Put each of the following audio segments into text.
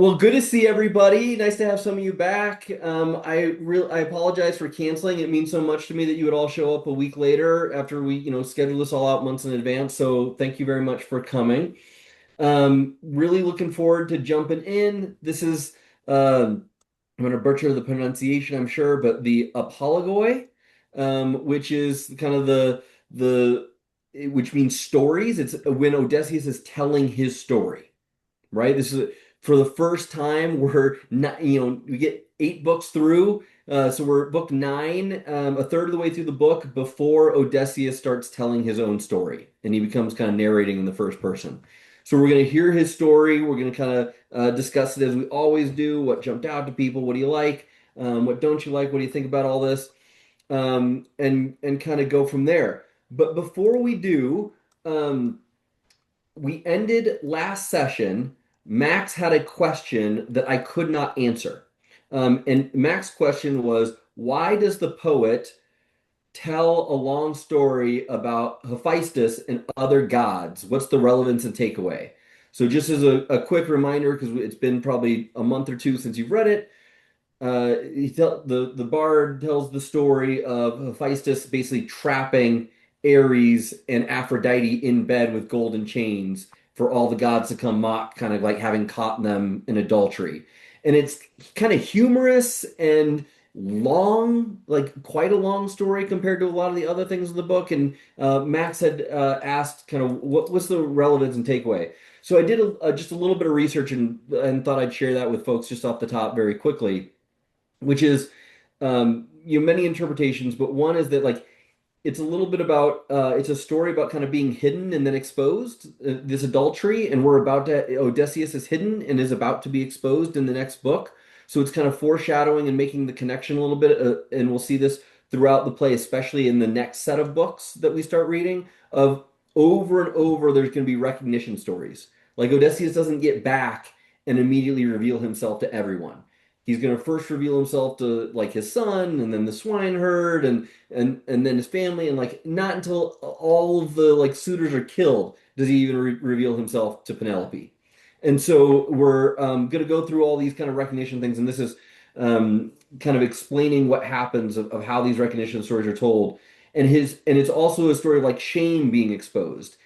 Well, good to see everybody. Nice to have some of you back. I apologize for canceling. It means so much to me that you would all show up a week later after we, schedule this all out months in advance. So thank you very much for coming. Really looking forward to jumping in. This is I'm going to butcher the pronunciation, I'm sure, but the apologoi, which is kind of the which means stories. It's when Odysseus is telling his story, right? This is for the first time we're not, we get 8 books through. So we're book 9, a third of the way through the book before Odysseus starts telling his own story, and he becomes kind of narrating in the first person. So we're going to hear his story. We're going to kind of discuss it as we always do. What jumped out to people? What do you like? What don't you like? What do you think about all this? And kind of go from there. But before we do, we ended last session. Max had a question that I could not answer. And Max's question was, why does the poet tell a long story about Hephaestus and other gods? What's the relevance and takeaway? So just as a quick reminder, because it's been probably a month or two since you've read it, the bard tells the story of Hephaestus basically trapping Ares and Aphrodite in bed with golden chains for all the gods to come mock, kind of like having caught them in adultery. And it's kind of humorous and long, like quite a long story compared to a lot of the other things in the book. And Max had asked kind of what was the relevance and takeaway. So I did just a little bit of research and thought I'd share that with folks just off the top very quickly, which is many interpretations, but one is that like it's a little bit about it's a story about kind of being hidden and then exposed, this adultery, and we're about to Odysseus is hidden and is about to be exposed in the next book. So it's kind of foreshadowing and making the connection a little bit, and we'll see this throughout the play, especially in the next set of books that we start reading. Of over and over, there's going to be recognition stories. Like Odysseus doesn't get back and immediately reveal himself to everyone. He's going to first reveal himself to like his son, and then the swineherd, and then his family, and like not until all of the like suitors are killed does he even reveal himself to Penelope. And so we're going to go through all these kind of recognition things, and this is kind of explaining what happens of how these recognition stories are told, and it's also a story of like shame being exposed.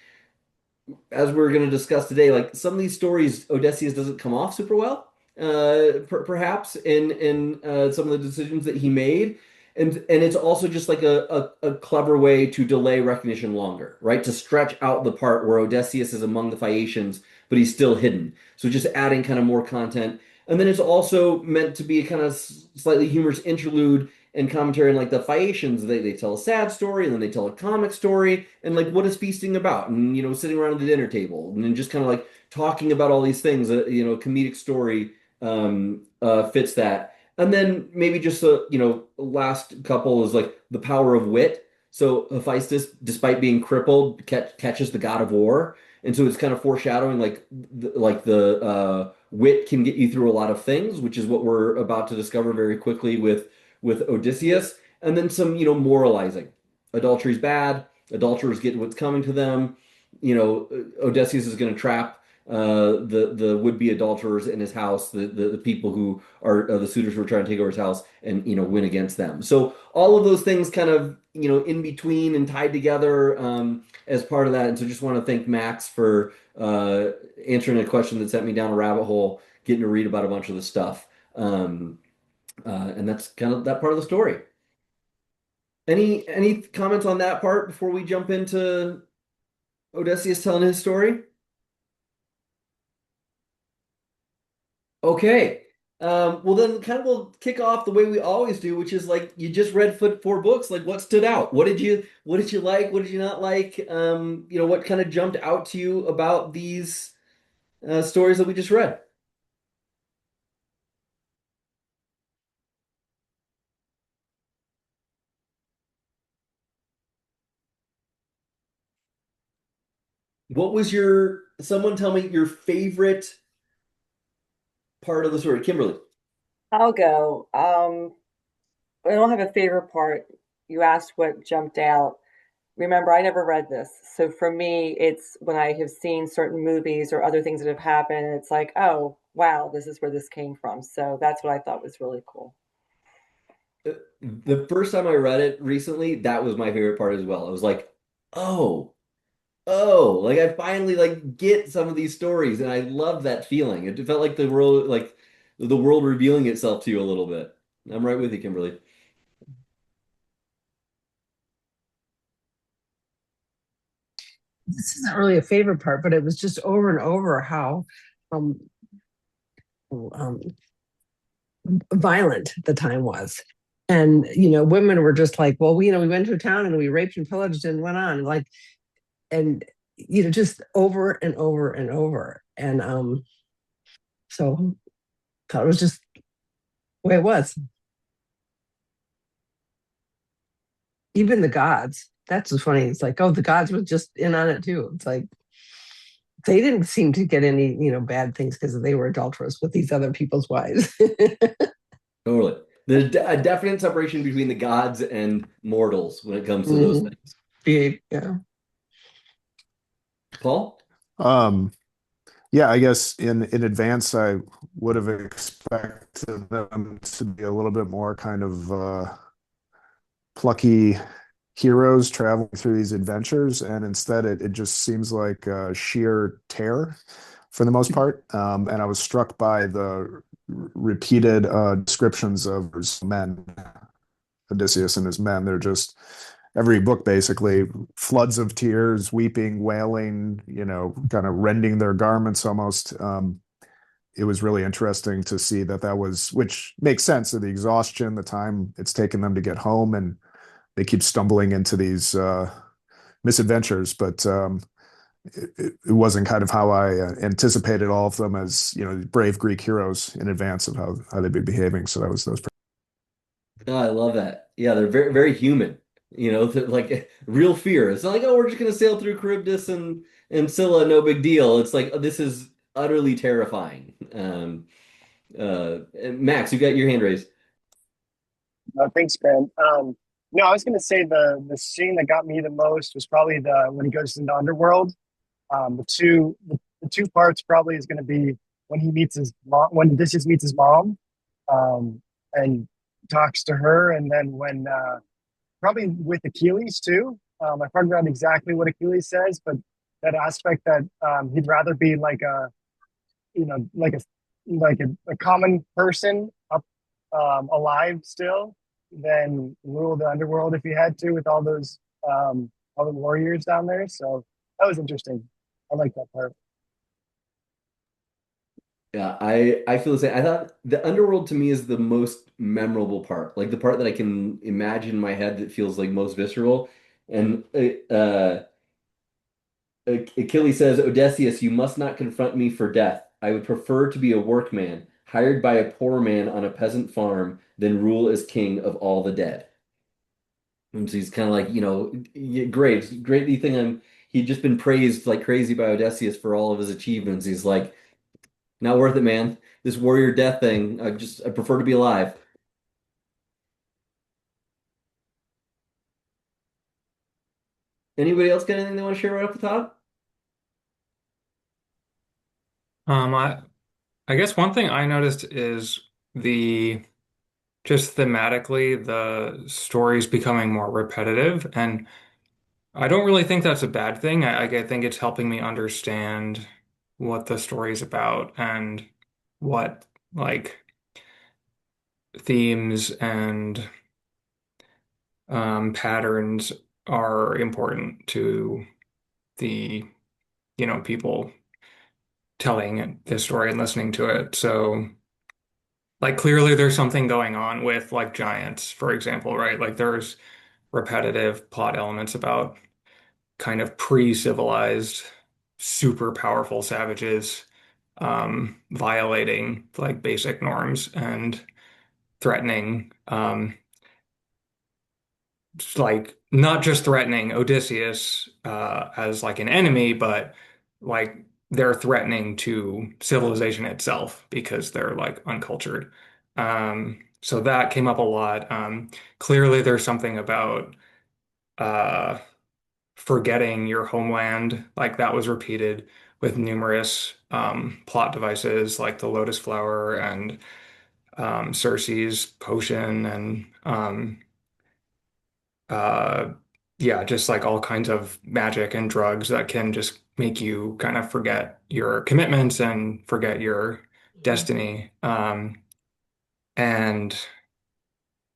As we're going to discuss today, like some of these stories, Odysseus doesn't come off super well, perhaps in some of the decisions that he made, and it's also just like a clever way to delay recognition longer, right? To stretch out the part where Odysseus is among the Phaeacians, but he's still hidden. So just adding kind of more content, and then it's also meant to be a kind of slightly humorous interlude and commentary. And like the Phaeacians, they tell a sad story and then they tell a comic story, and like what is feasting about, and sitting around the dinner table and then just kind of like talking about all these things. Comedic story fits that. And then maybe just a last couple is like the power of wit. So Hephaestus, despite being crippled, catches the god of war, and so it's kind of foreshadowing like the wit can get you through a lot of things, which is what we're about to discover very quickly with Odysseus. And then some moralizing. Adultery's bad. Adulterers get what's coming to them. Odysseus is going to trap the would-be adulterers in his house, the people who are the suitors who are trying to take over his house, and win against them. So all of those things kind of in between and tied together as part of that. And so just want to thank Max for answering a question that sent me down a rabbit hole, getting to read about a bunch of the stuff. And that's kind of that part of the story. Any comments on that part before we jump into Odysseus telling his story? Okay. Well, then kind of we'll kick off the way we always do, which is like you just read 4 books. Like, what stood out? What did you like? What did you not like? What kind of jumped out to you about these stories that we just read? What was someone tell me your favorite part of the story? Kimberly. I'll go. I don't have a favorite part. You asked what jumped out. Remember, I never read this. So for me, it's when I have seen certain movies or other things that have happened, it's like, oh, wow, this is where this came from. So that's what I thought was really cool. The first time I read it recently, that was my favorite part as well. I was like, oh, oh, like I finally like get some of these stories, and I love that feeling. It felt like the world revealing itself to you a little bit. I'm right with you, Kimberly. This isn't really a favorite part, but it was just over and over how um, um, violent the time was. And, women were just like, well, we went to a town and we raped and pillaged and went on. Like, and, just over and over and over. And so thought it was just the way it was. Even the gods. That's what's funny. It's like, oh, the gods were just in on it too. It's like they didn't seem to get any, bad things because they were adulterous with these other people's wives. Totally. There's a definite separation between the gods and mortals when it comes to those Mm-hmm. things. Yeah. Paul? Um, yeah, I guess in advance, I would have expected them to be a little bit more kind of plucky heroes traveling through these adventures, and instead it just seems like sheer terror for the most part. And I was struck by the repeated descriptions of his men, Odysseus and his men. They're just every book basically floods of tears, weeping, wailing, kind of rending their garments almost. It was really interesting to see that was, which makes sense of the exhaustion, the time it's taken them to get home, and they keep stumbling into these misadventures. But it wasn't kind of how I anticipated all of them as brave Greek heroes in advance of how they'd be behaving. So that was Oh, I love that. Yeah, they're very, very human. Like real fear. It's not like, oh, we're just gonna sail through Charybdis and Scylla, no big deal. It's like, oh, this is utterly terrifying. Max, you got your hand raised. Thanks, Ben. No, I was going to say the scene that got me the most was probably the when he goes into underworld. The two parts probably is going to be when he meets his mom, when Odysseus meets his mom, and talks to her, and then when probably with Achilles too. I forgot exactly what Achilles says, but that aspect that he'd rather be like a like a common person up alive still than rule the underworld if he had to with all the warriors down there. So that was interesting. I like that part. Yeah, I feel the same. I thought the underworld to me is the most memorable part, like the part that I can imagine in my head that feels like most visceral. And Achilles says, Odysseus, you must not confront me for death. I would prefer to be a workman, hired by a poor man on a peasant farm, than rule as king of all the dead. And so he's kind of like, yeah, great, great. You think he'd just been praised like crazy by Odysseus for all of his achievements. He's like, not worth it, man. This warrior death thing, I prefer to be alive. Anybody else got anything they want to share right off the top? I guess one thing I noticed is the just thematically the stories becoming more repetitive, and I don't really think that's a bad thing. I think it's helping me understand what the story is about and what like themes and patterns are important to the people telling the story and listening to it. So. Like clearly there's something going on with like giants, for example, right? Like there's repetitive plot elements about kind of pre-civilized, super powerful savages violating like basic norms and threatening like not just threatening Odysseus as like an enemy, but like they're threatening to civilization itself because they're like uncultured. So that came up a lot. Clearly, there's something about uh, forgetting your homeland, like that was repeated with numerous plot devices like the lotus flower and Circe's potion and uh, yeah, just like all kinds of magic and drugs that can just make you kind of forget your commitments and forget your destiny. And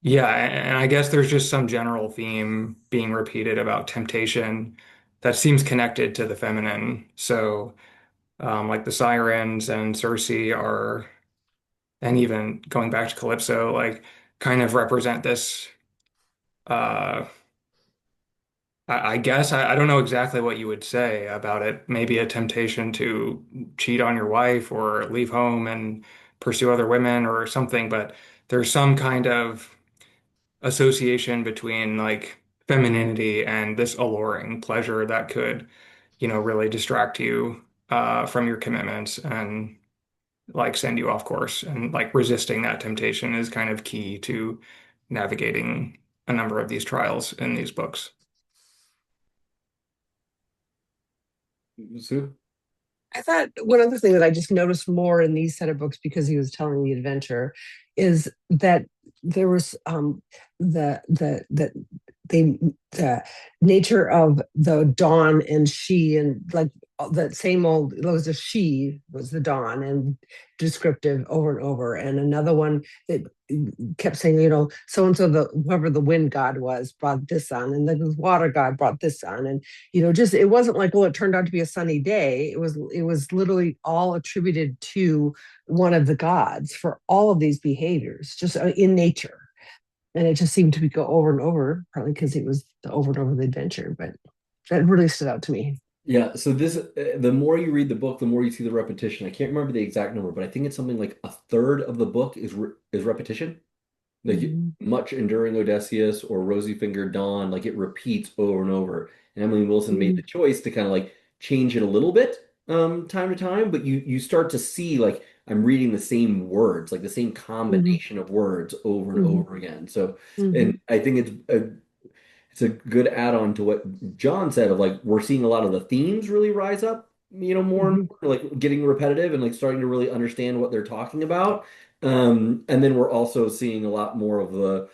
yeah, and I guess there's just some general theme being repeated about temptation that seems connected to the feminine. So, like the Sirens and Circe are, and even going back to Calypso, like kind of represent this. Uh, I guess I don't know exactly what you would say about it. Maybe a temptation to cheat on your wife or leave home and pursue other women or something, but there's some kind of association between like femininity and this alluring pleasure that could, really distract you from your commitments and like send you off course. And like resisting that temptation is kind of key to navigating a number of these trials in these books. Sue? I thought one other thing that I just noticed more in these set of books because he was telling the adventure is that there was the nature of the dawn and she and like that same old it was a she was the dawn and descriptive over and over and another one that kept saying so and so the whoever the wind god was brought this on and the water god brought this on and just it wasn't like, well, it turned out to be a sunny day. It was literally all attributed to one of the gods for all of these behaviors, just in nature. And it just seemed to be go over and over, probably because it was the over and over the adventure. But that really stood out to me. Yeah, so the more you read the book, the more you see the repetition. I can't remember the exact number, but I think it's something like a third of the book is repetition. Like Mhm. much enduring Odysseus or rosy fingered Dawn, like it repeats over and over. And Emily Wilson made Mhm. the choice to kind of like change it a little bit time to time, but you start to see like I'm reading the same words, like the same Mhm. combination of words over and Mhm. over again. So, and Mhm. I think it's a good add-on to what John said of like we're seeing a lot of the themes really rise up, more and Mhm. more, like getting repetitive and like starting to really understand what they're talking about. And then we're also seeing a lot more of the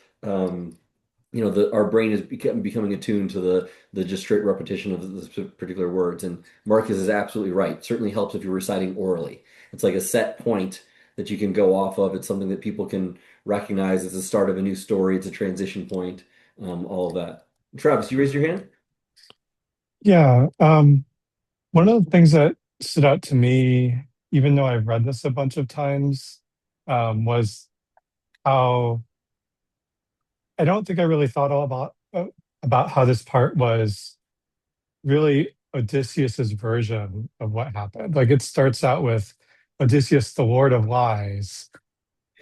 our brain is becoming attuned to the just straight repetition of the particular words. And Marcus is absolutely right. Certainly helps if you're reciting orally. It's like a set point that you can go off of. It's something that people can recognize as the start of a new story. It's a transition point, all of that. Travis, you raised your hand? Yeah. One of the things that stood out to me, even though I've read this a bunch of times, was how I don't think I really thought all about how this part was really Odysseus's version of what happened. Like it starts out with Odysseus, the Lord of Lies,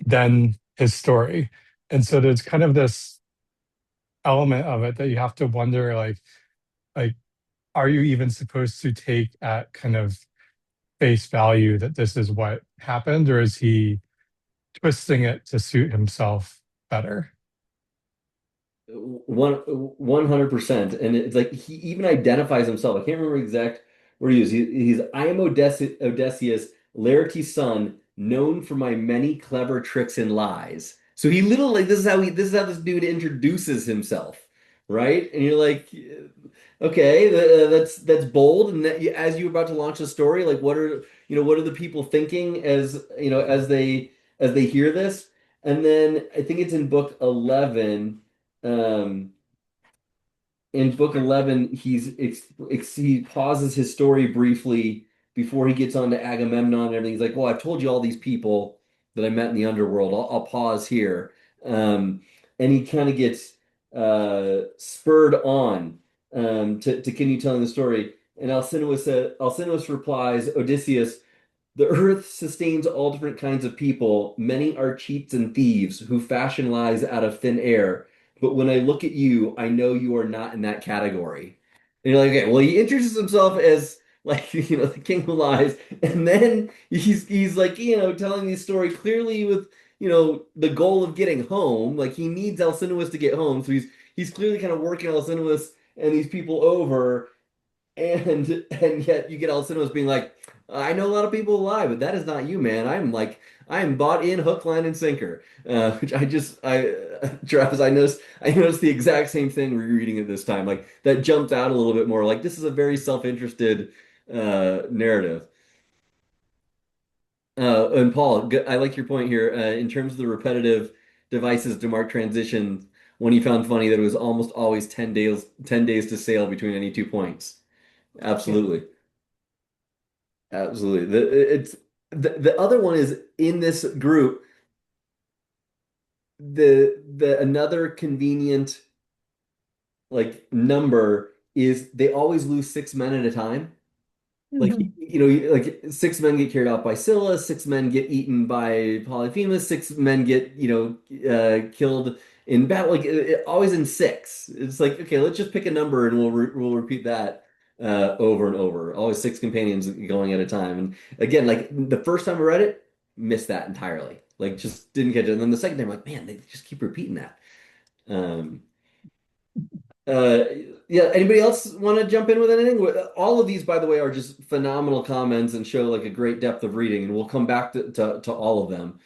then his story. And so there's kind of this element of it that you have to wonder like, are you even supposed to take at kind of face value that this is what happened, or is he twisting it to suit himself better? 100%. And it's like he even identifies himself. I can't remember exact word he used. He's I am Odysseus, Laertes' son, known for my many clever tricks and lies. So he literally like this is how this dude introduces himself, right? And you're like, okay, that's bold. And that, as you're about to launch a story, like what are the people thinking as they hear this? And then I think it's in book 11. Um, in book 11, he pauses his story briefly before he gets on to Agamemnon and everything. He's like, "Well, I've told you all these people that I met in the underworld. I'll pause here." And he kind of gets spurred on to continue telling the story. And Alcinous replies, "Odysseus, the earth sustains all different kinds of people. Many are cheats and thieves who fashion lies out of thin air. But when I look at you, I know you are not in that category." And you're like, okay, well, he introduces himself as like, the king who lies, and then he's like, telling the story clearly with, the goal of getting home. Like he needs Alcinous to get home, so he's clearly kind of working Alcinous and these people over. and yet you get Alcino's being like, I know a lot of people lie, but that is not you, man. I am bought in hook, line, and sinker. Which Travis, I noticed the exact same thing rereading it this time. Like that jumped out a little bit more. Like this is a very self-interested narrative. And Paul, I like your point here. In terms of the repetitive devices to mark transition, one you found funny that it was almost always 10 days to sail between any 2 points. Yeah. Absolutely. Absolutely. The other one is in this group, the another convenient like number is they always lose 6 men at a time. Like Mhm. like 6 men get carried off by Scylla, 6 men get eaten by Polyphemus, 6 men get killed in battle. Like always in six. It's like okay, let's just pick a number and we'll repeat that over and over. Always six companions going at a time. And again, like the first time I read it, missed that entirely. Like just didn't catch it. And then the second time, like man, they just keep repeating that. Um, uh, yeah, anybody else want to jump in with anything? All of these, by the way, are just phenomenal comments and show like a great depth of reading, and we'll come back to all of them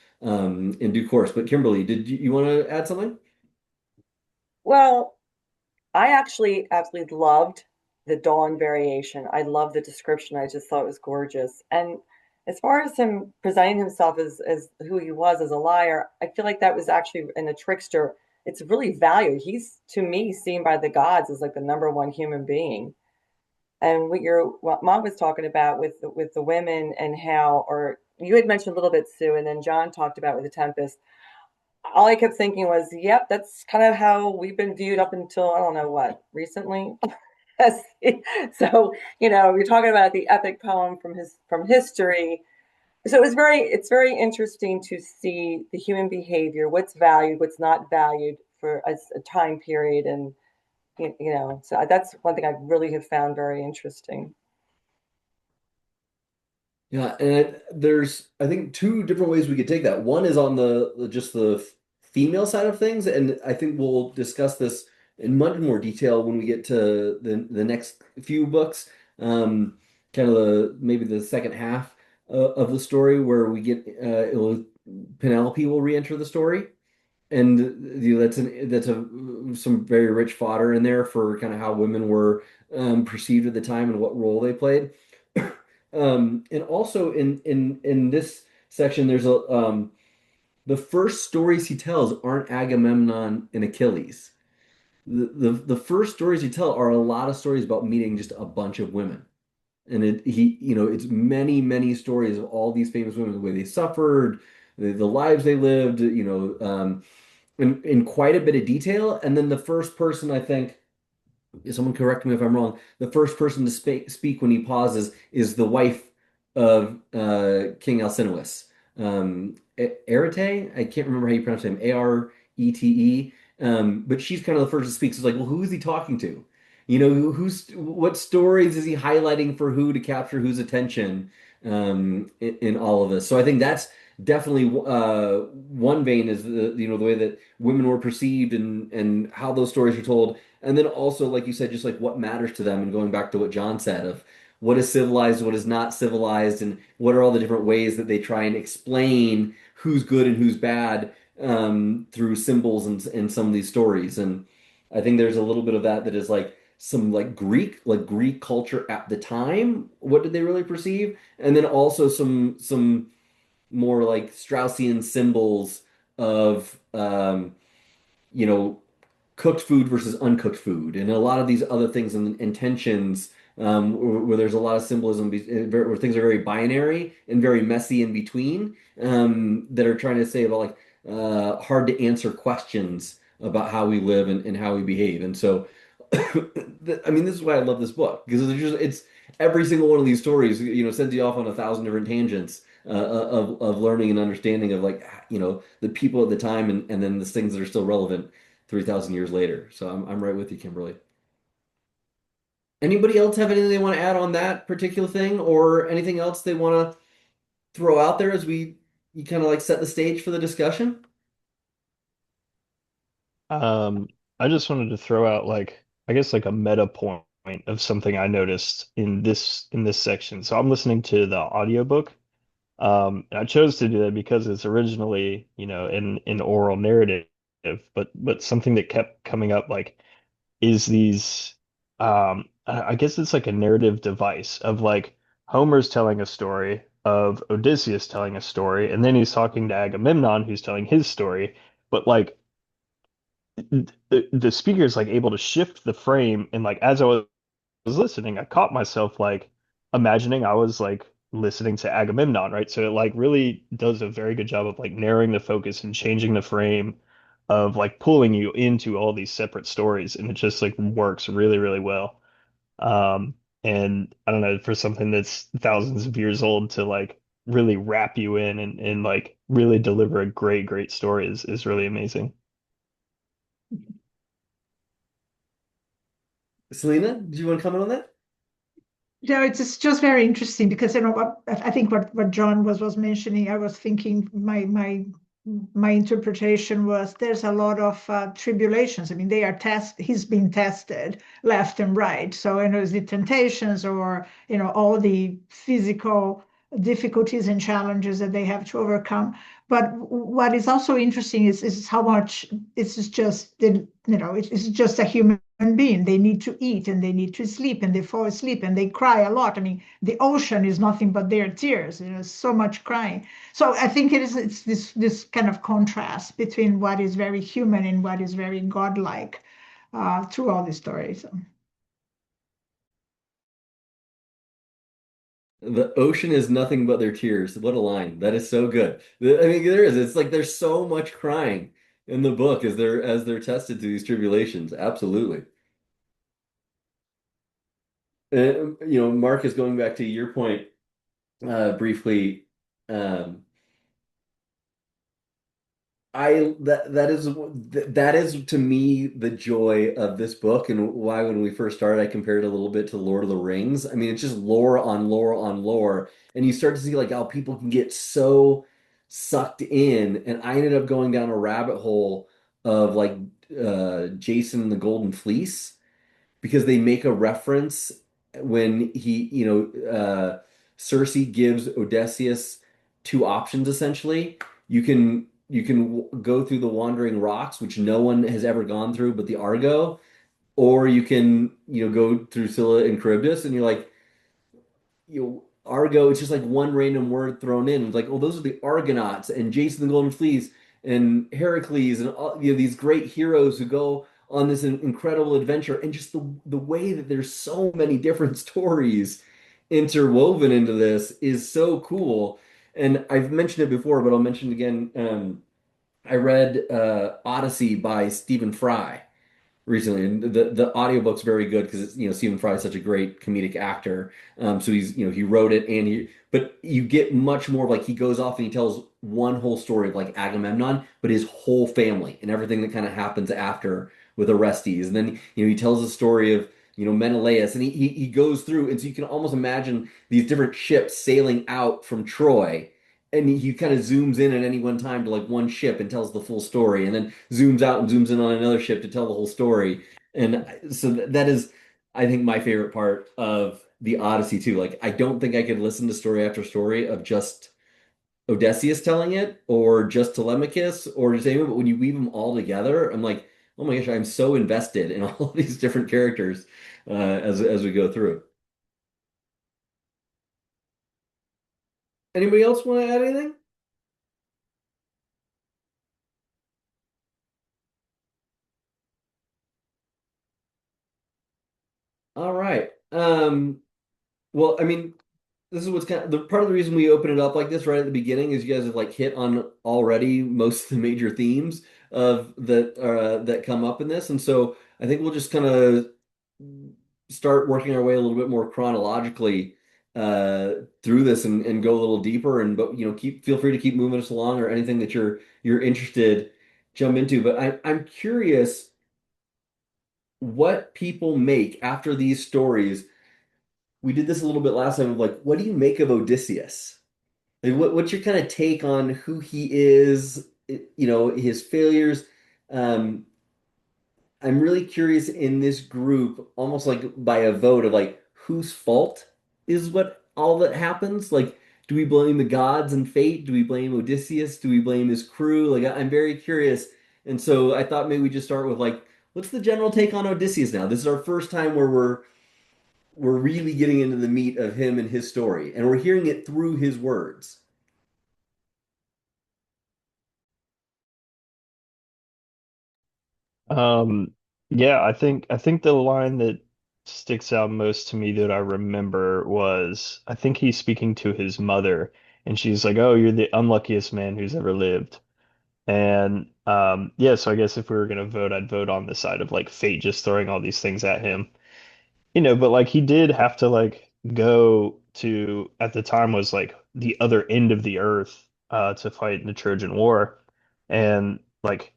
in due course. But Kimberly, did you want to add something? Well, I actually absolutely loved the Dawn variation. I love the description. I just thought it was gorgeous. And as far as him presenting himself as who he was as a liar, I feel like that was actually in a trickster. It's really valued. He's to me seen by the gods as like the number one human being. And what mom was talking about with the women and how, or you had mentioned a little bit, Sue, and then John talked about with the Tempest. All I kept thinking was, yep, that's kind of how we've been viewed up until I don't know what recently. So, you're talking about the epic poem from history. So it's very interesting to see the human behavior, what's valued, what's not valued for a time period, and so that's one thing I really have found very interesting. Yeah, and there's I think two different ways we could take that. One is on just the female side of things, and I think we'll discuss this in much more detail when we get to the next few books. Kind of maybe the second half of the story where we get Penelope will re-enter the story. And that's some very rich fodder in there for kind of how women were perceived at the time and what role they played. And also in this section, there's a the first stories he tells aren't Agamemnon and Achilles. The first stories he tell are a lot of stories about meeting just a bunch of women. And it's many stories of all these famous women, the way they suffered, the lives they lived, in quite a bit of detail. And then the first person, I think, someone correct me if I'm wrong, the first person to speak when he pauses is the wife of King Alcinous. Arete? I can't remember how you pronounce him. Arete. But she's kind of the first to speak. So it's like, well, who is he talking to? What stories is he highlighting for who to capture whose attention in all of this? So I think that's definitely one vein is the way that women were perceived and how those stories are told. And then also, like you said, just like what matters to them, and going back to what John said of what is civilized, what is not civilized, and what are all the different ways that they try and explain who's good and who's bad through symbols and some of these stories. And I think there's a little bit of that is like some like Greek culture at the time. What did they really perceive? And then also some more like Straussian symbols of you know cooked food versus uncooked food, and a lot of these other things and intentions where there's a lot of symbolism where things are very binary and very messy in between that are trying to say about like hard to answer questions about how we live and how we behave. And so, I mean, this is why I love this book because it's every single one of these stories, sends you off on 1,000 different tangents of learning and understanding of like, the people at the time and then the things that are still relevant 3,000 years later. So I'm right with you, Kimberly. Anybody else have anything they want to add on that particular thing or anything else they want to throw out there as you kind of like set the stage for the discussion? Um, I just wanted to throw out like I guess like a meta point of something I noticed in this section. So I'm listening to the audiobook. And I chose to do that because it's originally, an oral narrative, but something that kept coming up like is these I guess it's like a narrative device of like Homer's telling a story of Odysseus telling a story, and then he's talking to Agamemnon who's telling his story, but like the speaker is like able to shift the frame, and like as I was listening, I caught myself like imagining I was like listening to Agamemnon, right? So it like really does a very good job of like narrowing the focus and changing the frame of like pulling you into all these separate stories, and it just like works really, really well. Um, and I don't know, for something that's thousands of years old to like really wrap you in and like really deliver a great, great story is really amazing. Selena, do you want to comment on that? Yeah, it's just very interesting because what I think what John was mentioning, I was thinking my interpretation was there's a lot of tribulations. I mean, he's been tested left and right. So is it temptations or all the physical difficulties and challenges that they have to overcome. But what is also interesting is how much it's just it's just a human being. They need to eat and they need to sleep and they fall asleep and they cry a lot. I mean, the ocean is nothing but their tears. So much crying. So I think it's this kind of contrast between what is very human and what is very godlike through all the stories. The ocean is nothing but their tears. What a line. That is so good. I mean, there is. It's like there's so much crying in the book as they're tested through these tribulations. Absolutely. Marcus, going back to your point briefly, um, that is to me the joy of this book and why when we first started I compared it a little bit to Lord of the Rings. I mean, it's just lore on lore on lore, and you start to see like how people can get so sucked in. And I ended up going down a rabbit hole of like Jason and the Golden Fleece because they make a reference when Circe gives Odysseus two options essentially. You can go through the Wandering Rocks, which no one has ever gone through but the Argo, or you can go through Scylla and Charybdis, and you're like, Argo, it's just like one random word thrown in. It's like, oh, those are the Argonauts and Jason the Golden Fleece and Heracles and all, these great heroes who go on this incredible adventure. And just the way that there's so many different stories interwoven into this is so cool. And I've mentioned it before, but I'll mention it again. I read Odyssey by Stephen Fry recently, and the audiobook's very good because it's Stephen Fry is such a great comedic actor. So he wrote it, but you get much more of like he goes off and he tells one whole story of like Agamemnon, but his whole family and everything that kind of happens after with Orestes. And then he tells the story of Menelaus, and he goes through, and so you can almost imagine these different ships sailing out from Troy, and he kind of zooms in at any one time to like one ship and tells the full story, and then zooms out and zooms in on another ship to tell the whole story. And so that is, I think, my favorite part of the Odyssey too. Like, I don't think I could listen to story after story of just Odysseus telling it or just Telemachus or just anyone, but when you weave them all together, I'm like, oh my gosh, I'm so invested in all of these different characters as we go through. Anybody else want to add anything? All right. Well, I mean, this is what's kind of the part of the reason we open it up like this right at the beginning is you guys have like hit on already most of the major themes of that come up in this, and so I think we'll just kind of start working our way a little bit more chronologically through this and go a little deeper. And but keep feel free to keep moving us along or anything that you're interested jump into. But I'm curious what people make after these stories. We did this a little bit last time of like, what do you make of Odysseus? Like, what's your kind of take on who he is, his failures? Um, I'm really curious in this group, almost like by a vote of like whose fault is what all that happens? Like, do we blame the gods and fate? Do we blame Odysseus? Do we blame his crew? Like, I'm very curious. And so I thought maybe we just start with like, what's the general take on Odysseus now? This is our first time where we're really getting into the meat of him and his story, and we're hearing it through his words. Um, yeah, I think the line that sticks out most to me that I remember was I think he's speaking to his mother, and she's like, "Oh, you're the unluckiest man who's ever lived." And yeah, so I guess if we were gonna vote, I'd vote on the side of like fate just throwing all these things at him. But like he did have to like go to at the time was like the other end of the earth to fight in the Trojan War. And like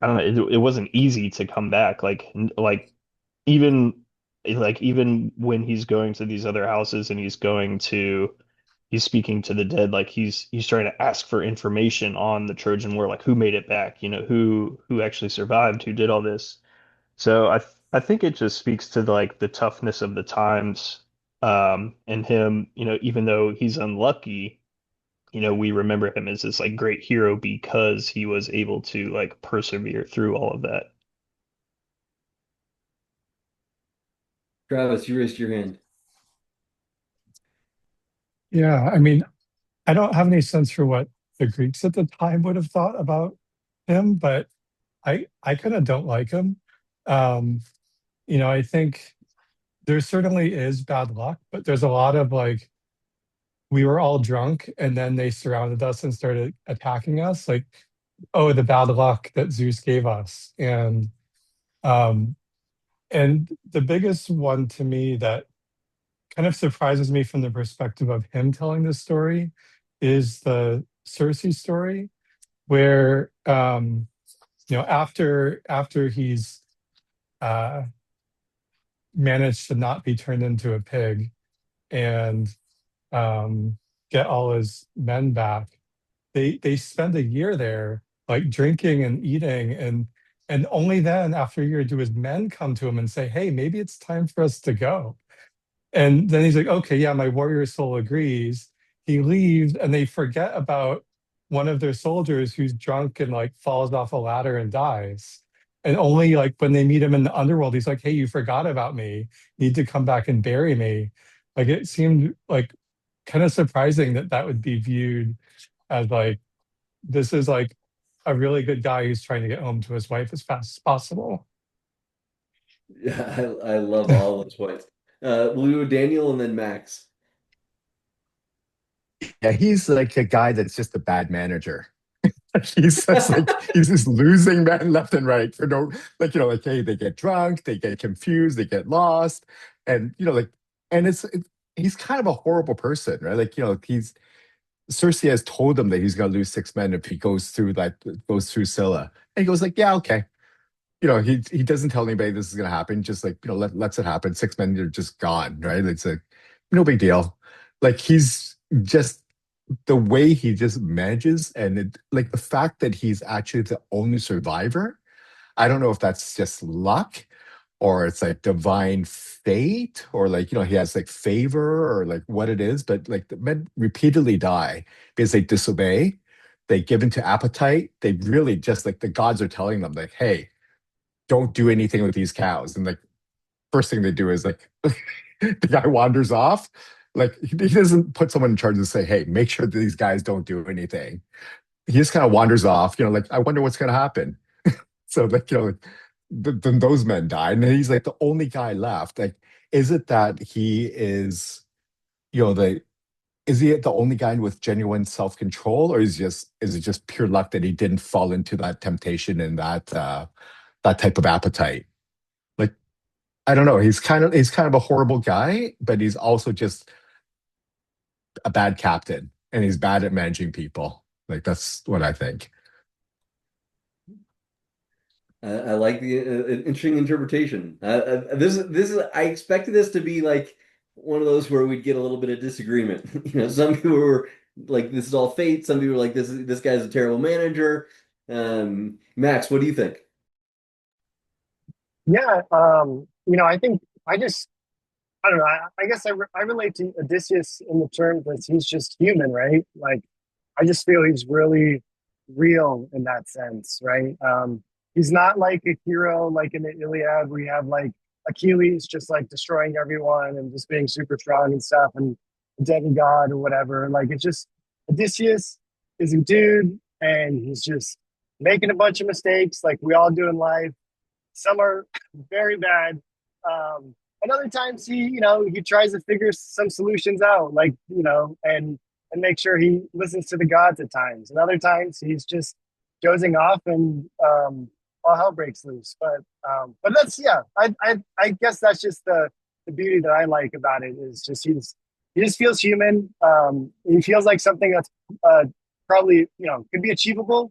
I don't know, it wasn't easy to come back. Like even even when he's going to these other houses and he's speaking to the dead, like he's trying to ask for information on the Trojan War, like who made it back, who actually survived, who did all this. So I think it just speaks to like the toughness of the times, and him, even though he's unlucky, we remember him as this like great hero because he was able to like persevere through all of that. Travis, you raised your hand. Yeah, I mean, I don't have any sense for what the Greeks at the time would have thought about him, but I kind of don't like him. Um, I think there certainly is bad luck, but there's a lot of like we were all drunk and then they surrounded us and started attacking us. Like, oh, the bad luck that Zeus gave us. Um, and the biggest one to me that kind of surprises me from the perspective of him telling this story is the Circe story, where after he's uh, managed to not be turned into a pig and get all his men back, they spend a year there, like drinking and eating, and only then, after a year, do his men come to him and say, "Hey, maybe it's time for us to go." And then he's like, okay, yeah, my warrior soul agrees. He leaves and they forget about one of their soldiers who's drunk and like falls off a ladder and dies. And only like when they meet him in the underworld, he's like, hey, you forgot about me. You need to come back and bury me. Like it seemed like kind of surprising that that would be viewed as like, this is like a really good guy who's trying to get home to his wife as fast as possible. Yeah, I love all those points. We'll do Daniel and then Max. Yeah, he's like a guy that's just a bad manager. He's just like he's just losing men left and right for no like hey, they get drunk, they get confused, they get lost, and and he's kind of a horrible person, right? Like he's Cersei has told him that he's gonna lose 6 men if he goes through Scylla, and he goes like, yeah, okay. He doesn't tell anybody this is gonna happen. Just like lets it happen. 6 men are just gone, right? It's like no big deal. Like he's just the way he just manages, and like the fact that he's actually the only survivor. I don't know if that's just luck or it's like divine fate or like he has like favor or like what it is, but like the men repeatedly die because they disobey, they give into appetite, they really just like the gods are telling them like, hey, don't do anything with these cows. And like first thing they do is like the guy wanders off. Like he doesn't put someone in charge and say, hey, make sure that these guys don't do anything. He just kind of wanders off, like I wonder what's gonna happen. So like, then those men die. And then he's like the only guy left. Like, is it that he is, the is he the only guy with genuine self-control, or is it just pure luck that he didn't fall into that temptation and that type of appetite? Like, I don't know. He's kind of a horrible guy, but he's also just a bad captain and he's bad at managing people. Like that's what I think. I like the interesting interpretation. This is I expected this to be like one of those where we'd get a little bit of disagreement. Some people were like, "This is all fate." Some people were like, " this. This, this guy's a terrible manager." Max, what do you think? Yeah, I think I don't know. I guess I relate to Odysseus in the terms that he's just human, right? Like, I just feel he's really real in that sense, right? He's not like a hero like in the Iliad where you have like Achilles just like destroying everyone and just being super strong and stuff and a demigod or whatever. Like, it's just Odysseus is a dude and he's just making a bunch of mistakes like we all do in life. Some are very bad. And other times he tries to figure some solutions out, like, and make sure he listens to the gods at times. And other times he's just dozing off and all hell breaks loose. But that's yeah, I guess that's just the beauty that I like about it is just he just feels human. He feels like something that's probably could be achievable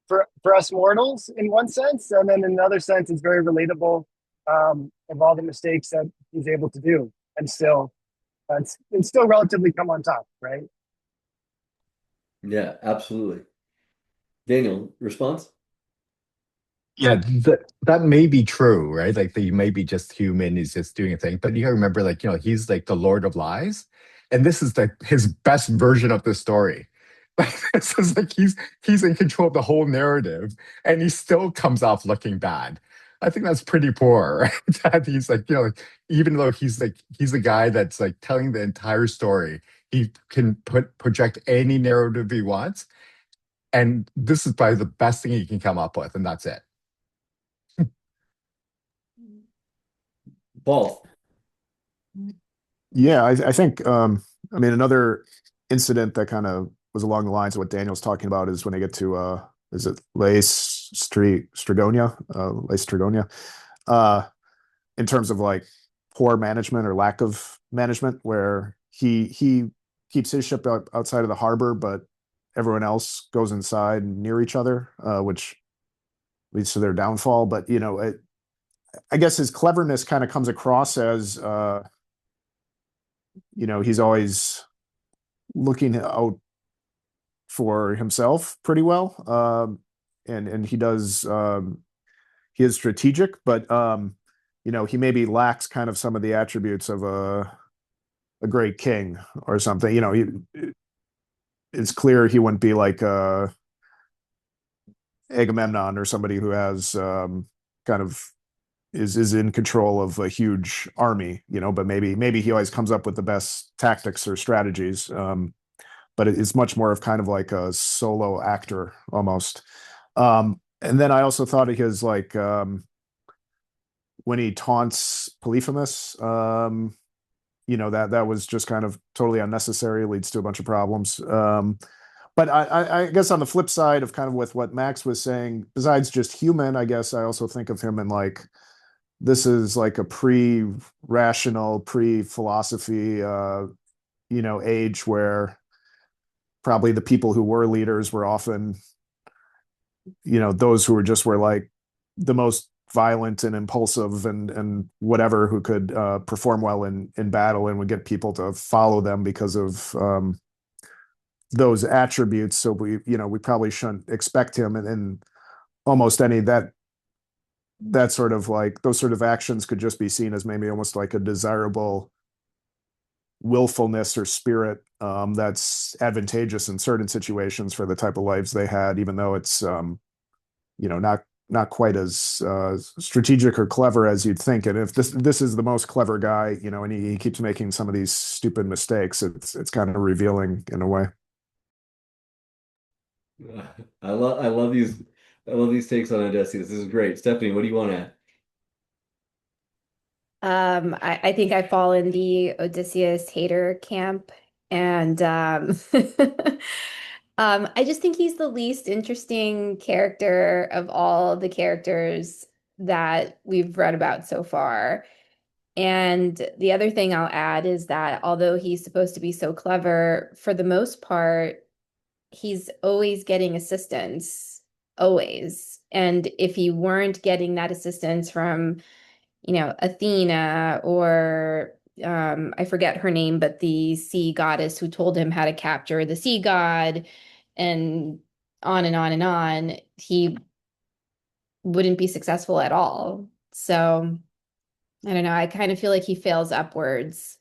for us mortals in one sense, and then in another sense, it's very relatable of all the mistakes that he's able to do, and still relatively come on top, right? Yeah, absolutely. Daniel, response? Yeah, that may be true, right? Like that he may be just human, he's just doing a thing. But you gotta remember, like, he's like the Lord of Lies, and this is like his best version of the story. Like this is like he's in control of the whole narrative, and he still comes off looking bad. I think that's pretty poor, right? That he's like, like even though he's a guy that's like telling the entire story, he can project any narrative he wants, and this is probably the best thing he can come up with, and that's it. Paul. Yeah, I think I mean another incident that kind of was along the lines of what Daniel's talking about is when they get to is it Lace Strigonia, uh in terms of like poor management or lack of management, where he keeps his ship outside of the harbor, but everyone else goes inside and near each other, which leads to their downfall. But I guess his cleverness kind of comes across as he's always looking out for himself pretty well, and he does. He is strategic, but he maybe lacks kind of some of the attributes of a great king or something. It's clear he wouldn't be like Agamemnon or somebody who has kind of is in control of a huge army, but maybe he always comes up with the best tactics or strategies. But it's much more of kind of like a solo actor almost. And then I also thought of his like when he taunts Polyphemus, that was just kind of totally unnecessary, leads to a bunch of problems. But I guess on the flip side of kind of with what Max was saying, besides just human, I guess I also think of him in like this is like a pre-rational, pre-philosophy, age where probably the people who were leaders were often, those who were like the most violent and impulsive and whatever, who could perform well in battle and would get people to follow them because of those attributes. So we probably shouldn't expect him and almost any that sort of like those sort of actions could just be seen as maybe almost like a desirable willfulness or spirit that's advantageous in certain situations for the type of lives they had, even though it's not quite as strategic or clever as you'd think. And if this is the most clever guy, and he keeps making some of these stupid mistakes, it's kind of revealing in a way. I love these takes on Odysseus. This is great. Stephanie, what do you want to add? I think I fall in the Odysseus hater camp, and I just think he's the least interesting character of all the characters that we've read about so far. And the other thing I'll add is that although he's supposed to be so clever, for the most part, he's always getting assistance, always. And if he weren't getting that assistance from Athena or I forget her name, but the sea goddess who told him how to capture the sea god, and on and on and on, he wouldn't be successful at all. So I don't know. I kind of feel like he fails upwards.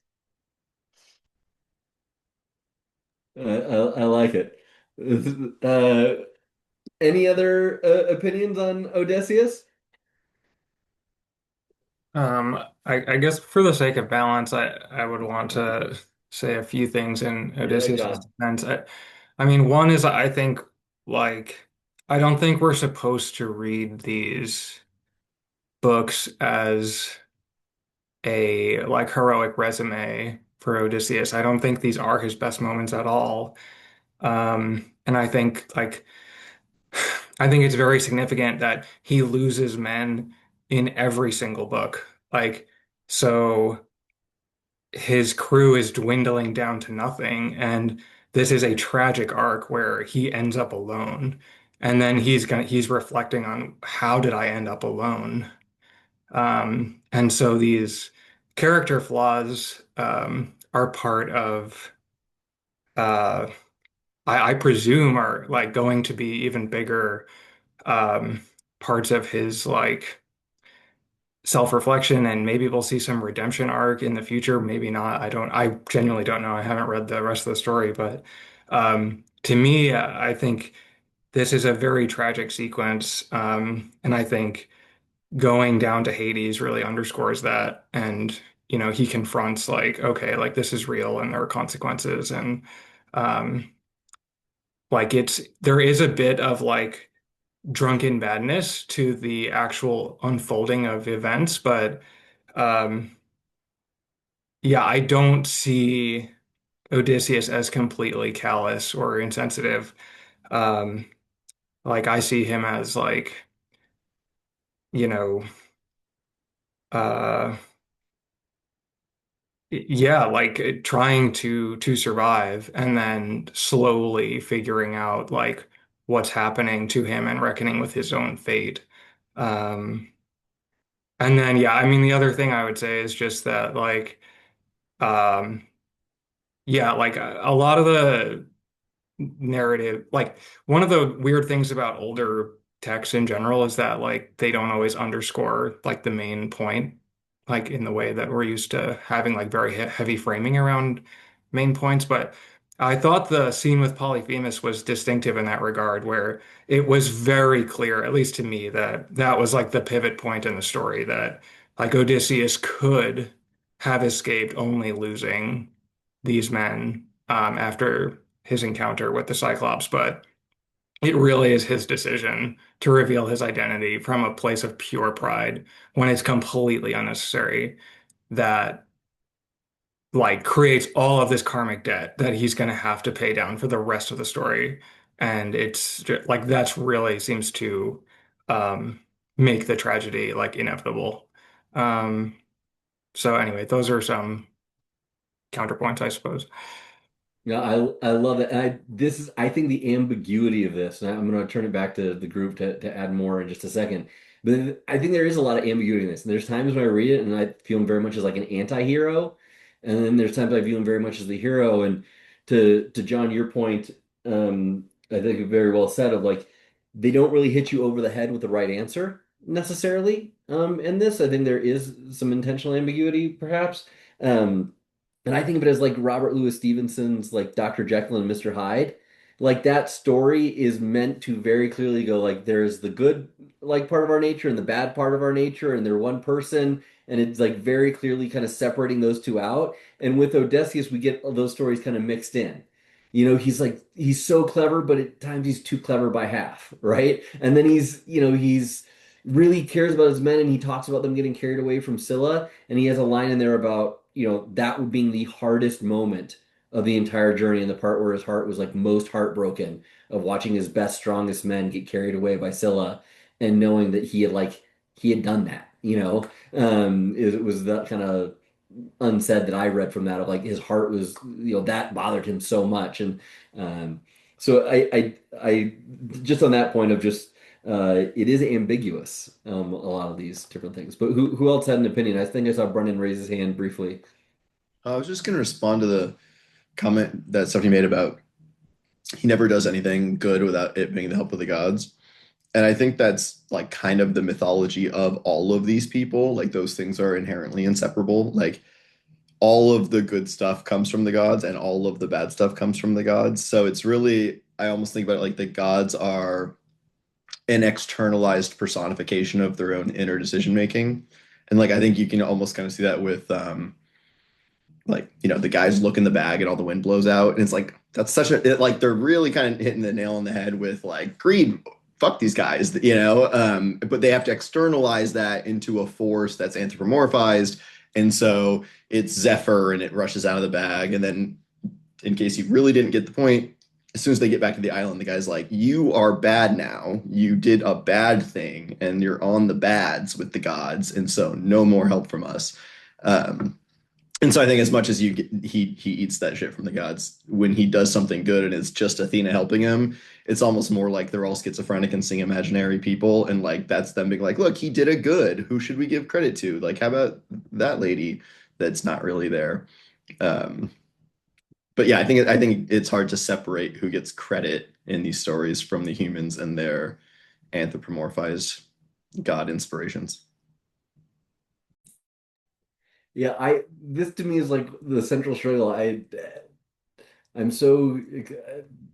I like it. Uh, any other opinions on Odysseus? I guess for the sake of balance, I would want to say a few things in Yeah, Odysseus's John. defense. I mean, one is I think like I don't think we're supposed to read these books as a like heroic resume for Odysseus. I don't think these are his best moments at all. And I think like I think it's very significant that he loses men in every single book. Like so his crew is dwindling down to nothing, and this is a tragic arc where he ends up alone. And then he's reflecting on how did I end up alone? And so these character flaws are part of uh I presume are like going to be even bigger um parts of his like self-reflection, and maybe we'll see some redemption arc in the future, maybe not. I genuinely don't know. I haven't read the rest of the story, but to me, I think this is a very tragic sequence. And I think going down to Hades really underscores that. And, he confronts like, okay, like this is real and there are consequences. And um, like there is a bit of like drunken madness to the actual unfolding of events, but um, yeah, I don't see Odysseus as completely callous or insensitive. Um, like I see him as like, you know, uh, yeah, like trying to survive and then slowly figuring out like what's happening to him and reckoning with his own fate. Um, and then yeah, I mean the other thing I would say is just that like um yeah, like a lot of the narrative. Like one of the weird things about older texts in general is that like they don't always underscore like the main point, like in the way that we're used to having like very heavy framing around main points. But I thought the scene with Polyphemus was distinctive in that regard, where it was very clear, at least to me, that that was like the pivot point in the story that like Odysseus could have escaped only losing these men after his encounter with the Cyclops, but it really is his decision to reveal his identity from a place of pure pride when it's completely unnecessary that like creates all of this karmic debt that he's going to have to pay down for the rest of the story. And it's just, like that's really seems to um, make the tragedy like inevitable. Um, so anyway, those are some counterpoints, I suppose. Yeah, I love it. And I think the ambiguity of this, and I'm going to turn it back to the group to add more in just a second. But I think there is a lot of ambiguity in this. And there's times when I read it and I feel him very much as like an anti-hero. And then there's times I view him very much as the hero. And to John, your point, I think very well said of like they don't really hit you over the head with the right answer necessarily. In this, I think there is some intentional ambiguity, perhaps. Um, and I think of it as like Robert Louis Stevenson's like Dr. Jekyll and Mr. Hyde. Like that story is meant to very clearly go like there's the good like part of our nature and the bad part of our nature, and they're one person, and it's like very clearly kind of separating those two out. And with Odysseus, we get those stories kind of mixed in. He's like he's so clever, but at times he's too clever by half, right? And then he's really cares about his men and he talks about them getting carried away from Scylla, and he has a line in there about that being the hardest moment of the entire journey, and the part where his heart was like most heartbroken of watching his best, strongest men get carried away by Scylla, and knowing that he had done that. It was that kind of unsaid that I read from that of like his heart was that bothered him so much, and um, so I just on that point of just it is ambiguous, a lot of these different things. But who else had an opinion? I think I saw Brendan raise his hand briefly. I was just going to respond to the comment that Stephanie made about he never does anything good without it being the help of the gods. And I think that's like kind of the mythology of all of these people. Like those things are inherently inseparable. Like all of the good stuff comes from the gods and all of the bad stuff comes from the gods. So it's really, I almost think about it like the gods are an externalized personification of their own inner decision making. And like I think you can almost kind of see that with like, you know, the guys look in the bag and all the wind blows out. And it's like that's such a like they're really kind of hitting the nail on the head with like greed, fuck these guys, you know. But they have to externalize that into a force that's anthropomorphized. And so it's Zephyr and it rushes out of the bag. And then in case you really didn't get the point, as soon as they get back to the island, the guy's like, "You are bad now. You did a bad thing, and you're on the bads with the gods, and so no more help from us." Um, and so I think as much as he eats that shit from the gods, when he does something good and it's just Athena helping him, it's almost more like they're all schizophrenic and seeing imaginary people, and like that's them being like, "Look, he did a good. Who should we give credit to? Like, how about that lady that's not really there?" Um, but yeah, I think it's hard to separate who gets credit in these stories from the humans and their anthropomorphized god inspirations. Yeah, I this to me is like the central struggle. I'm so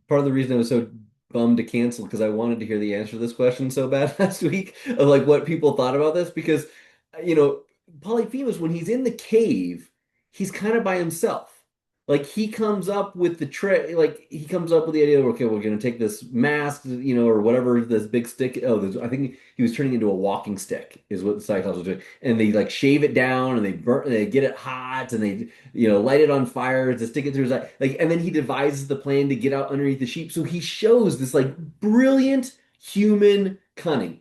part of the reason I was so bummed to cancel because I wanted to hear the answer to this question so bad last week of like what people thought about this because you know Polyphemus when he's in the cave he's kind of by himself. Like he comes up with the trick, like he comes up with the idea, okay, we're gonna take this mask, you know, or whatever this big stick. Oh, I think he was turning into a walking stick, is what the Cyclops was doing, and they like shave it down and they burn, they get it hot, and they light it on fire to stick it through his eye, like, and then he devises the plan to get out underneath the sheep. So he shows this like brilliant human cunning.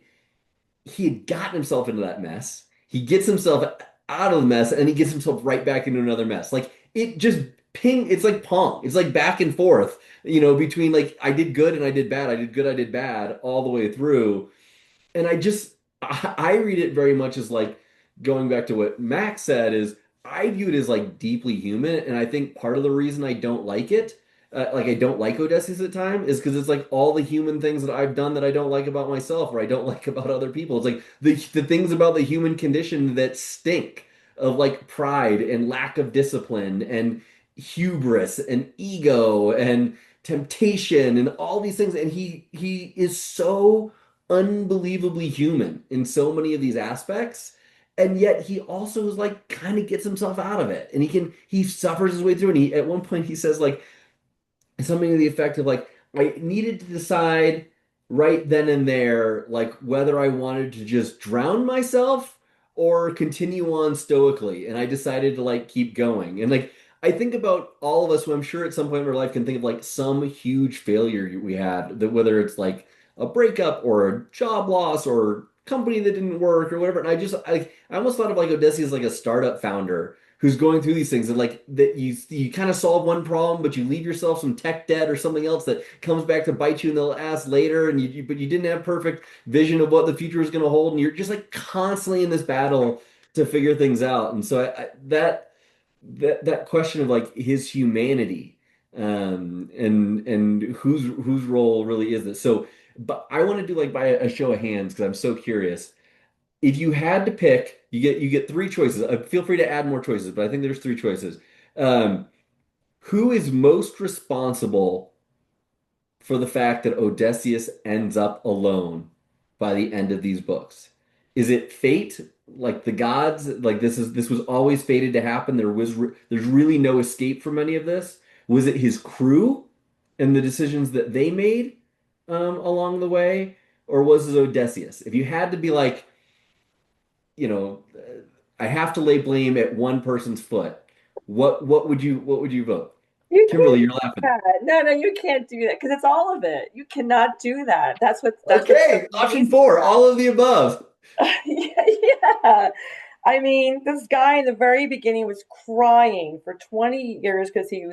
He had gotten himself into that mess. He gets himself out of the mess and he gets himself right back into another mess. Like it just it's like pong. It's like back and forth, between like I did good and I did bad. I did good, I did bad all the way through. And I read it very much as like going back to what Max said is I view it as like deeply human, and I think part of the reason I don't like it, like I don't like Odysseus at time, is because it's like all the human things that I've done that I don't like about myself or I don't like about other people. It's like the things about the human condition that stink of like pride and lack of discipline and hubris and ego and temptation and all these things, and he is so unbelievably human in so many of these aspects. And yet he also is like kind of gets himself out of it. And he suffers his way through. And he at one point he says like something to the effect of like, I needed to decide right then and there, like whether I wanted to just drown myself or continue on stoically. And I decided to like keep going. And like I think about all of us who I'm sure at some point in our life can think of like some huge failure we had, that whether it's like a breakup or a job loss or company that didn't work or whatever. And I almost thought of like Odysseus as like a startup founder who's going through these things and like that you kind of solve one problem, but you leave yourself some tech debt or something else that comes back to bite you in the ass later, and but you didn't have perfect vision of what the future is going to hold, and you're just like constantly in this battle to figure things out. And so that question of like his humanity, and whose role really is this? So, but I want to do like by a show of hands because I'm so curious if you had to pick, you get three choices. Feel free to add more choices, but I think there's three choices. Um, who is most responsible for the fact that Odysseus ends up alone by the end of these books? Is it fate, like the gods, like this was always fated to happen? There's really no escape from any of this. Was it his crew and the decisions that they made along the way, or was it Odysseus? If you had to be like I have to lay blame at one person's foot. What would you vote? You Kimberly, can't you're do laughing. that. No, you can't do that because it's all of it. You cannot do that. That's what's so Okay, option amazing four, about all of the above. yeah, yeah. I mean, this guy in the very beginning was crying for 20 years because he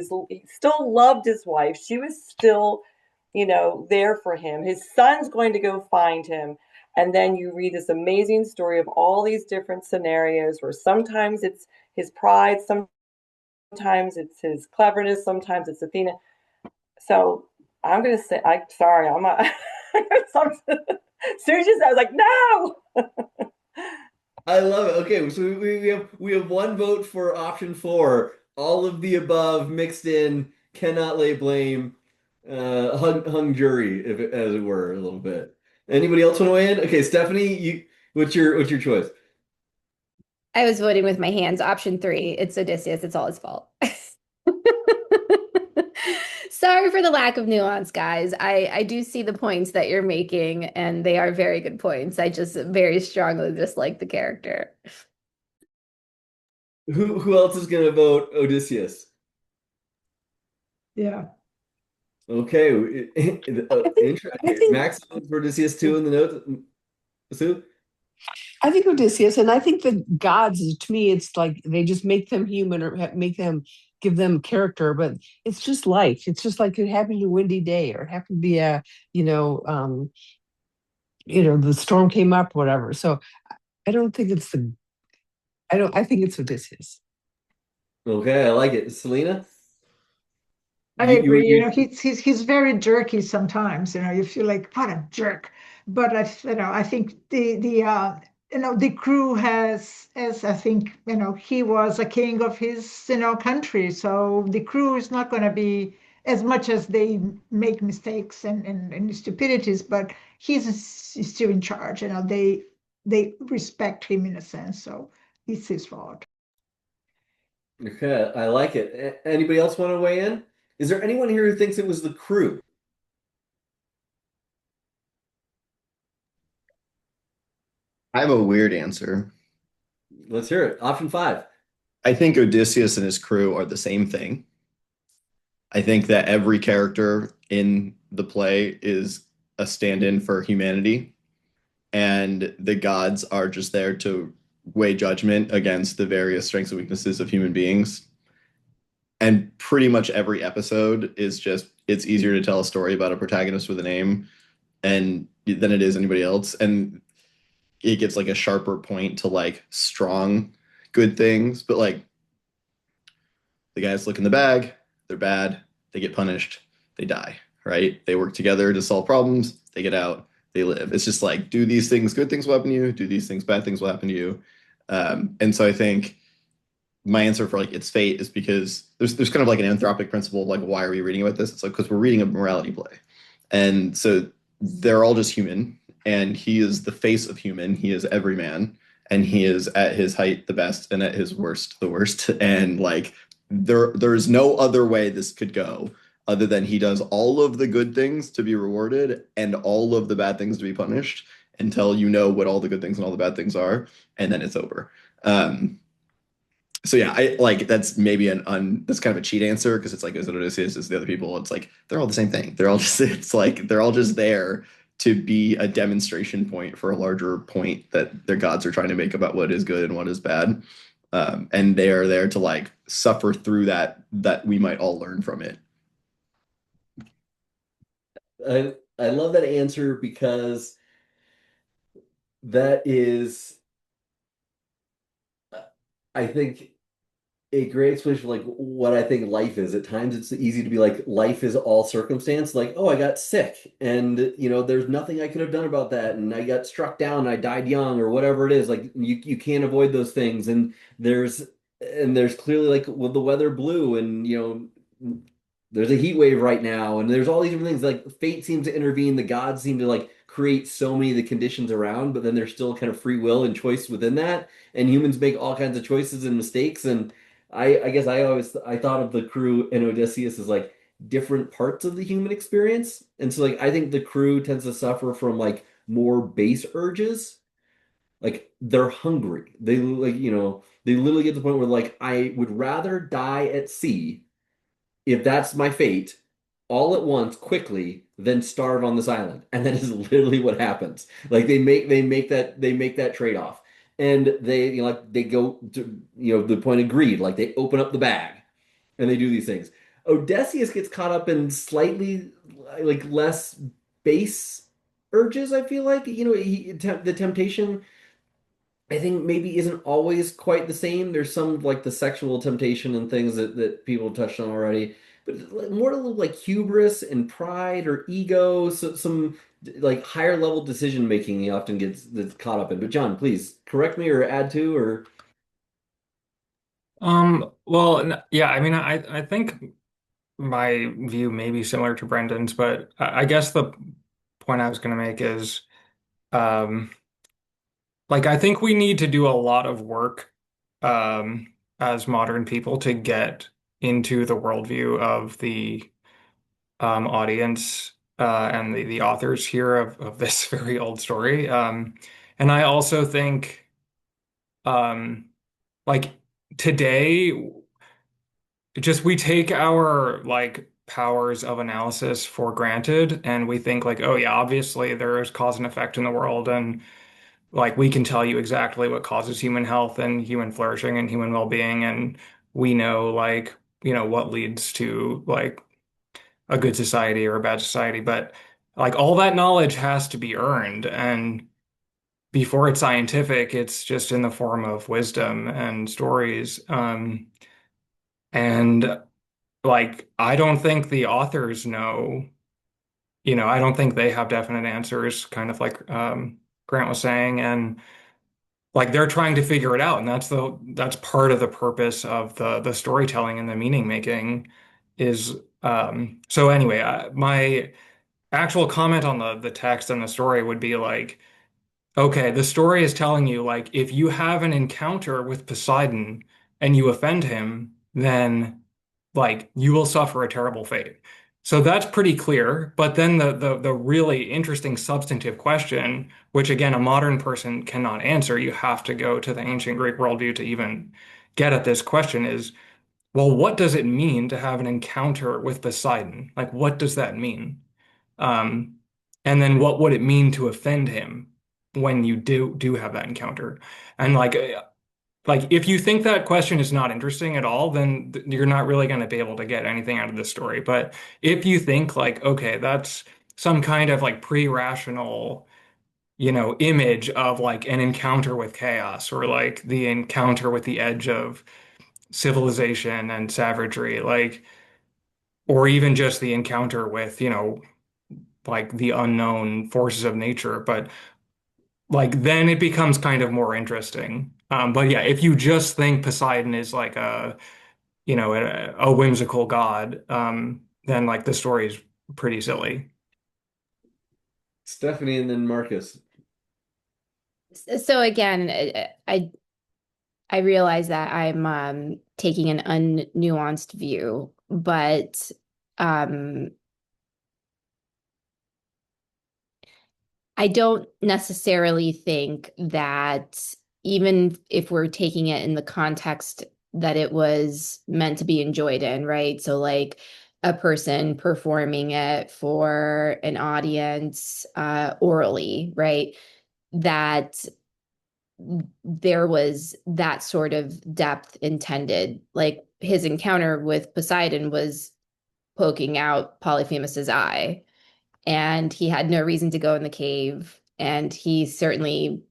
still loved his wife. She was still, there for him. His son's going to go find him. And then you read this amazing story of all these different scenarios where sometimes it's his pride, sometimes it's his cleverness, sometimes it's Athena. So I'm gonna say, I'm sorry, I'm not. Seriously, I was like, no. I love it. Okay, so we have one vote for option four. All of the above mixed in, cannot lay blame, hung jury, if it, as it were, a little bit. Anybody else want to weigh in? Okay, Stephanie, what's your choice? I was voting with my hands. Option three, it's Odysseus. It's all his fault. Sorry for the lack of nuance, guys. I do see the points that you're making, and they are very good points. I just very strongly dislike the character. Who else is going to vote Odysseus? Yeah. Okay, I interesting. think Max votes for Odysseus too in the notes. Sue? I think Odysseus, and I think the gods, to me, it's like they just make them human or make them give them character, but it's just life. It's just like it happened to be a windy day, or it happened to be a, the storm came up, whatever. So I don't think it's the, I think it's Odysseus. Okay, I like it. Selena? I You, you, agree. you, He's very jerky sometimes. You feel like what a jerk. But I think the crew has, as I think, he was a king of his, country. So the crew is not going to be as much as they make mistakes and stupidities, but he's still in charge. They respect him in a sense. So it's his fault. okay, I like it. Anybody else want to weigh in? Is there anyone here who thinks it was the crew? I have a weird answer. Let's hear it. Option five. I think Odysseus and his crew are the same thing. I think that every character in the play is a stand-in for humanity, and the gods are just there to weigh judgment against the various strengths and weaknesses of human beings. And pretty much every episode is just it's easier to tell a story about a protagonist with a name and than it is anybody else. And it gives like a sharper point to like strong good things. But like the guys look in the bag, they're bad, they get punished, they die, right? They work together to solve problems, they get out, they live. It's just like, do these things, good things will happen to you, do these things, bad things will happen to you. And so I think my answer for like its fate is because there's kind of like an anthropic principle of like, why are we reading about this? It's like because we're reading a morality play. And so they're all just human, and he is the face of human, he is every man, and he is at his height the best and at his worst the worst. And like there's no other way this could go other than he does all of the good things to be rewarded and all of the bad things to be punished until you know what all the good things and all the bad things are, and then it's over. So yeah, I like that's maybe that's kind of a cheat answer because it's like as Odysseus as the other people, it's like they're all the same thing. They're all just it's like they're all just there to be a demonstration point for a larger point that their gods are trying to make about what is good and what is bad. And they are there to like suffer through that we might all learn from it. I love that answer because that is, I think, a great explanation for like what I think life is. At times it's easy to be like life is all circumstance, like, oh, I got sick and there's nothing I could have done about that, and I got struck down, and I died young or whatever it is. Like you can't avoid those things. And there's clearly like well the weather blew, and there's a heat wave right now, and there's all these different things. Like fate seems to intervene, the gods seem to like create so many of the conditions around, but then there's still kind of free will and choice within that. And humans make all kinds of choices and mistakes. And I guess I thought of the crew and Odysseus as like different parts of the human experience. And so like I think the crew tends to suffer from like more base urges. Like they're hungry. They like, they literally get to the point where like I would rather die at sea if that's my fate, all at once, quickly, then starve on this island. And that is literally what happens. Like they make that trade-off. And they like they go to the point of greed, like they open up the bag and they do these things. Odysseus gets caught up in slightly like less base urges, I feel like. The temptation I think maybe isn't always quite the same. There's some like the sexual temptation and things that people touched on already, but more a little like hubris and pride or ego, so some like higher level decision making he often gets caught up in. But John, please correct me or add to or Well, yeah, I mean, I think my view may be similar to Brendan's, but I guess the point I was going to make is, um, like, I think we need to do a lot of work, as modern people to get into the worldview of the audience and the authors here of this very old story. And I also think, um, like, today, just we take our like powers of analysis for granted, and we think like, oh yeah, obviously there is cause and effect in the world, and like we can tell you exactly what causes human health and human flourishing and human well-being, and we know like, what leads to like a good society or a bad society. But like all that knowledge has to be earned, and before it's scientific, it's just in the form of wisdom and stories. And like I don't think the authors know, I don't think they have definite answers, kind of like Grant was saying, and like they're trying to figure it out, and that's part of the purpose of the storytelling and the meaning making is so anyway, my actual comment on the text and the story would be like, okay, the story is telling you like if you have an encounter with Poseidon and you offend him, then like you will suffer a terrible fate. So that's pretty clear. But then the really interesting substantive question, which again a modern person cannot answer, you have to go to the ancient Greek worldview to even get at this question is, well, what does it mean to have an encounter with Poseidon? Like, what does that mean? Um, and then what would it mean to offend him when you do have that encounter? And like if you think that question is not interesting at all, then you're not really going to be able to get anything out of the story. But if you think like, okay, that's some kind of like pre-rational, image of like an encounter with chaos or like the encounter with the edge of civilization and savagery, like, or even just the encounter with, like the unknown forces of nature. But like then it becomes kind of more interesting. But yeah, if you just think Poseidon is like a whimsical god, then like the story is pretty silly. Stephanie and then Marcus? So again, I realize that I'm taking an unnuanced view, but um, I don't necessarily think that even if we're taking it in the context that it was meant to be enjoyed in, right? So like a person performing it for an audience orally, right? That there was that sort of depth intended. Like his encounter with Poseidon was poking out Polyphemus's eye, and he had no reason to go in the cave. And he certainly,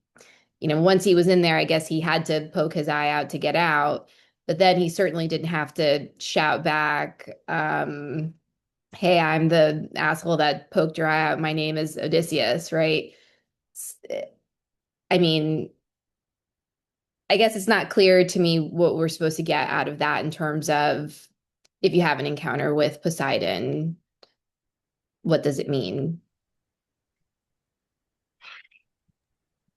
once he was in there, I guess he had to poke his eye out to get out. But then he certainly didn't have to shout back, hey, I'm the asshole that poked your eye out. My name is Odysseus, right? I mean, I guess it's not clear to me what we're supposed to get out of that in terms of if you have an encounter with Poseidon, what does it mean?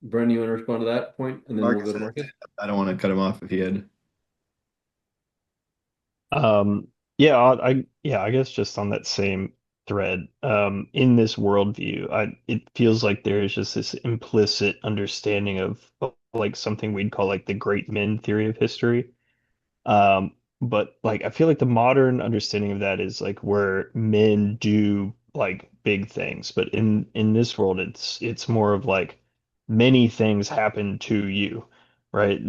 Brendan, you want to respond to that point, and then we'll go Marcus, to Marcus? I don't want to cut him off if he had. Yeah, I guess just on that same thread, in this worldview, it feels like there is just this implicit understanding of like something we'd call like the great men theory of history. But like I feel like the modern understanding of that is like where men do like big things, but in this world it's more of like many things happen to you, right?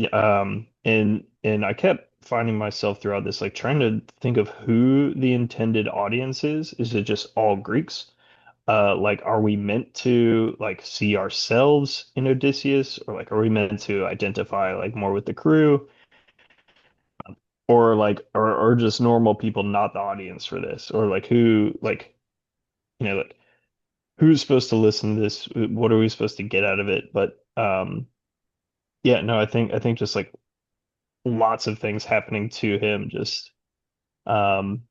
And I kept finding myself throughout this like trying to think of who the intended audience is. Is it just all Greeks? Like are we meant to like see ourselves in Odysseus, or like are we meant to identify like more with the crew? Or like or just normal people not the audience for this, or like who like like who's supposed to listen to this? What are we supposed to get out of it? But yeah, no, I think just like lots of things happening to him just um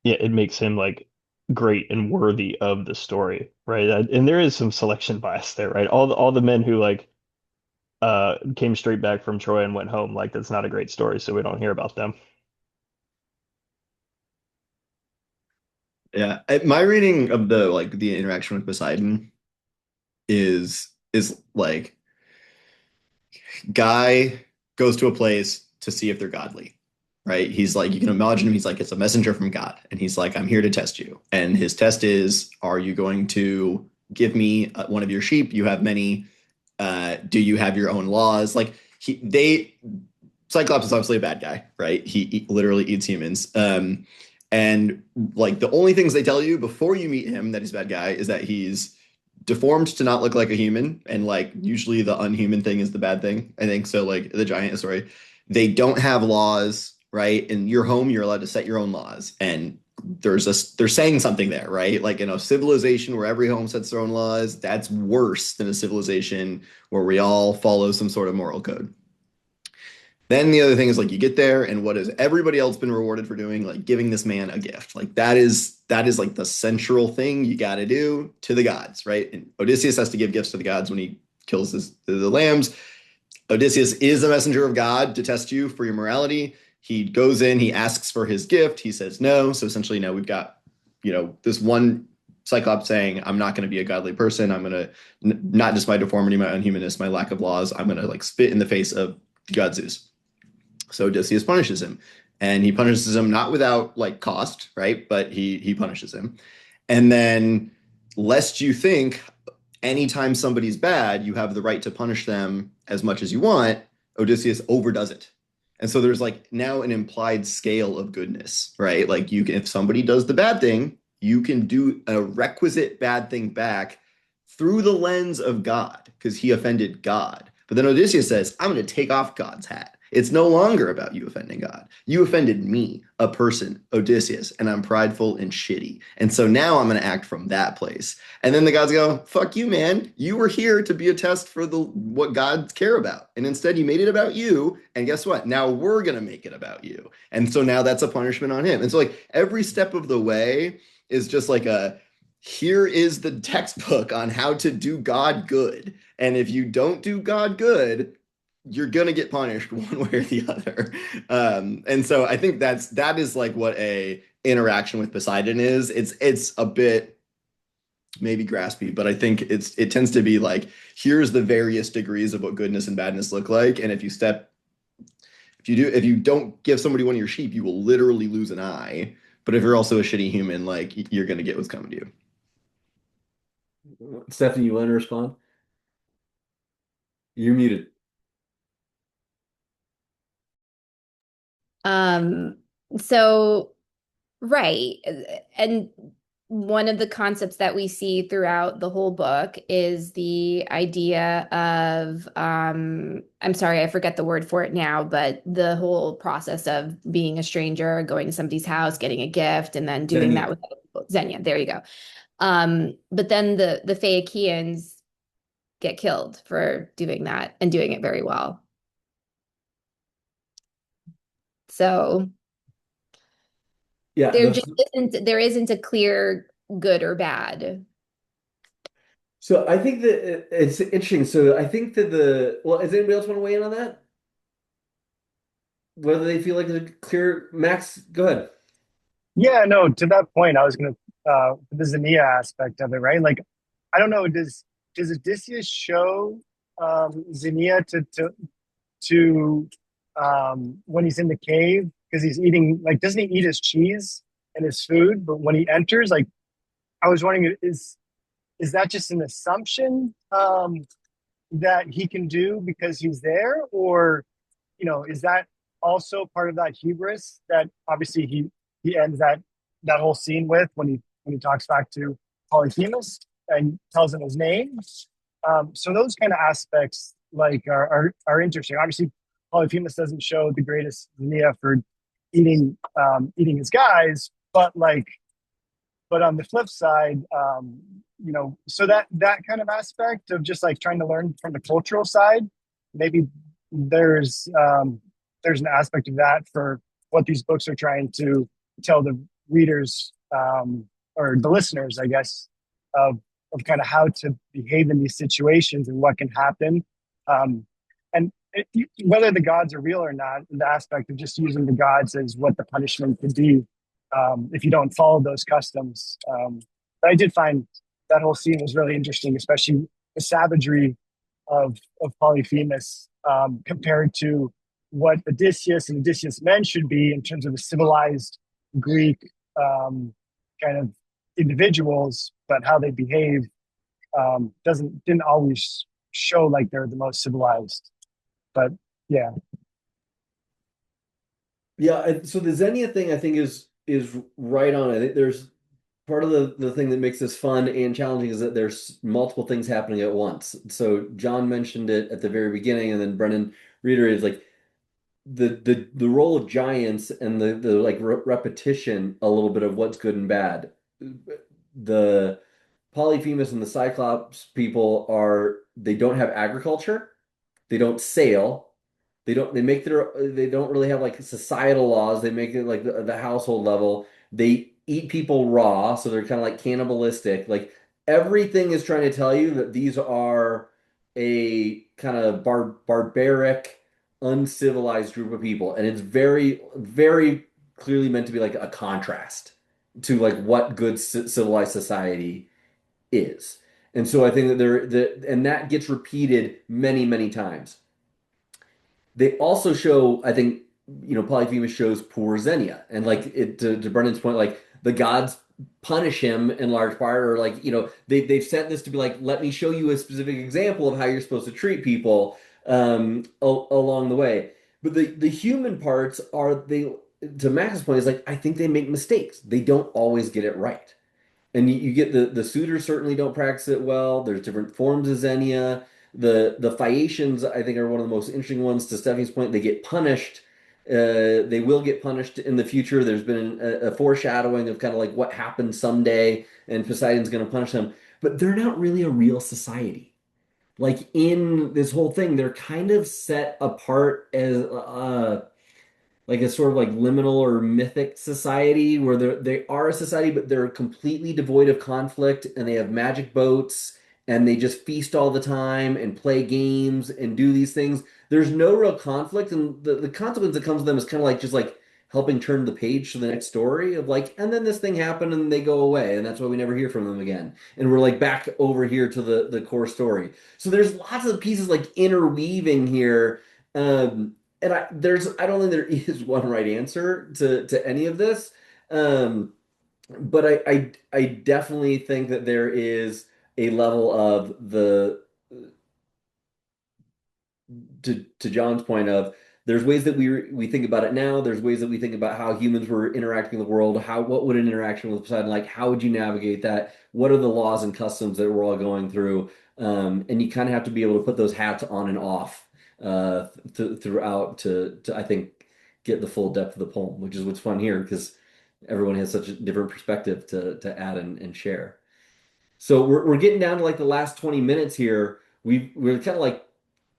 yeah, it makes him like great and worthy of the story, right? And there is some selection bias there, right? All the men who like came straight back from Troy and went home, like that's not a great story, so we don't hear about them. Yeah, my reading of the interaction with Poseidon is like guy goes to a place to see if they're godly, right? He's like, you can imagine him, he's like, it's a messenger from God. And he's like, I'm here to test you. And his test is, are you going to give me one of your sheep? You have many. Do you have your own laws? Like Cyclops is obviously a bad guy, right? He literally eats humans. And like the only things they tell you before you meet him that he's a bad guy is that he's deformed to not look like a human, and like usually the unhuman thing is the bad thing. I think so. Like the giant story, they don't have laws, right? In your home, you're allowed to set your own laws, and they're saying something there, right? Like in a civilization where every home sets their own laws, that's worse than a civilization where we all follow some sort of moral code. Then the other thing is like you get there and what has everybody else been rewarded for doing? Like giving this man a gift. Like that is like the central thing you got to do to the gods, right? And Odysseus has to give gifts to the gods when he kills the lambs. Odysseus is a messenger of God to test you for your morality. He goes in, he asks for his gift. He says no. So essentially now we've got, this one Cyclops saying, I'm not going to be a godly person. I'm going to, not just my deformity, my unhumanness, my lack of laws. I'm going to like spit in the face of God Zeus. So Odysseus punishes him, and he punishes him not without like cost, right? But he punishes him. And then lest you think anytime somebody's bad, you have the right to punish them as much as you want, Odysseus overdoes it. And so there's like now an implied scale of goodness, right? Like you can, if somebody does the bad thing, you can do a requisite bad thing back through the lens of God because he offended God. But then Odysseus says, I'm going to take off God's hat. It's no longer about you offending God. You offended me, a person, Odysseus, and I'm prideful and shitty. And so now I'm going to act from that place. And then the gods go, fuck you, man. You were here to be a test for what gods care about. And instead you made it about you. And guess what? Now we're going to make it about you. And so now that's a punishment on him. And so like every step of the way is just like here is the textbook on how to do God good. And if you don't do God good, you're gonna get punished one way or the other. And so I think that is like what a interaction with Poseidon is. It's a bit maybe graspy, but I think it tends to be like, here's the various degrees of what goodness and badness look like. And if you don't give somebody one of your sheep, you will literally lose an eye. But if you're also a shitty human, like you're gonna get what's coming to you. Stephanie, you want to respond? You're muted. Um, so right. And one of the concepts that we see throughout the whole book is the idea of I'm sorry, I forget the word for it now, but the whole process of being a stranger, going to somebody's house, getting a gift, and then doing that with other people. Xenia, there you go. But then the Phaeacians get killed for doing that and doing it very well. So Yeah, there isn't a clear good or bad. so I think that it's interesting. So I think that does anybody else want to weigh in on that? Whether they feel like there's a clear Max, go ahead. Yeah, no, to that point, I was going to, the Xenia aspect of it, right? Like, I don't know, does Odysseus show Xenia to when he's in the cave? Because he's eating, like, doesn't he eat his cheese and his food? But when he enters, like, I was wondering, is that just an assumption that he can do because he's there? Or, is that also part of that hubris that obviously he ends that whole scene with when he talks back to Polyphemus and tells him his name. So those kind of aspects like are interesting. Obviously, Polyphemus doesn't show the greatest Xenia for eating his guys, but on the flip side, so that kind of aspect of just like trying to learn from the cultural side, maybe there's there's an aspect of that for what these books are trying to tell the readers, or the listeners, I guess, of kind of how to behave in these situations and what can happen, and whether the gods are real or not. The aspect of just using the gods as what the punishment could be, if you don't follow those customs. But I did find that whole scene was really interesting, especially the savagery of Polyphemus, compared to what Odysseus and Odysseus' men should be in terms of a civilized Greek, kind of individuals, but how they behave, didn't always show like they're the most civilized. But yeah. Yeah, so the Xenia thing I think is right on. I think there's part of the thing that makes this fun and challenging is that there's multiple things happening at once. So John mentioned it at the very beginning, and then Brennan reiterated like the role of giants and the like repetition a little bit of what's good and bad. The Polyphemus and the Cyclops people they don't have agriculture, they don't sail, they don't really have like societal laws. They make it like the household level. They eat people raw, so they're kind of like cannibalistic. Like everything is trying to tell you that these are a kind of barbaric, uncivilized group of people, and it's very, very clearly meant to be like a contrast to like what good civilized society is. And so I think that and that gets repeated many, many times. They also show, I think, Polyphemus shows poor Xenia, and like it to Brennan's point, like the gods punish him in large part, or like they've sent this to be like, let me show you a specific example of how you're supposed to treat people along the way. But the human parts are they to Max's point is like I think they make mistakes. They don't always get it right. And you get the suitors certainly don't practice it well. There's different forms of Xenia. The Phaeacians, I think, are one of the most interesting ones. To Stephanie's point, they get punished. They will get punished in the future. There's been a foreshadowing of kind of like what happens someday, and Poseidon's going to punish them. But they're not really a real society. Like in this whole thing, they're kind of set apart as like a sort of like liminal or mythic society where they are a society, but they're completely devoid of conflict, and they have magic boats, and they just feast all the time and play games and do these things. There's no real conflict, and the consequence that comes to them is kind of like just like helping turn the page to the next story of like, and then this thing happened and they go away, and that's why we never hear from them again. And we're like back over here to the core story. So there's lots of pieces like interweaving here. And I don't think there is one right answer to any of this. But I definitely think that there is a level of the to John's point of there's ways that we think about it now. There's ways that we think about how humans were interacting with the world. What would an interaction with Poseidon like? How would you navigate that? What are the laws and customs that we're all going through? And you kind of have to be able to put those hats on and off throughout to I think get the full depth of the poem, which is what's fun here because everyone has such a different perspective to add and share. So we're getting down to like the last 20 minutes here. We're kind of like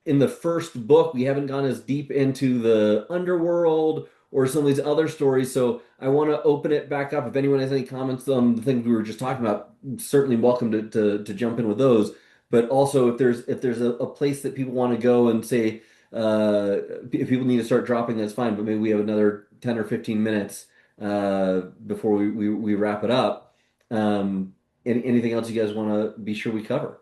in the first book, we haven't gone as deep into the underworld or some of these other stories. So I want to open it back up. If anyone has any comments on the things we were just talking about, certainly welcome to jump in with those. But also, if there's a place that people want to go and say, if people need to start dropping, that's fine. But maybe we have another 10 or 15 minutes before we wrap it up. Anything else you guys want to be sure we cover?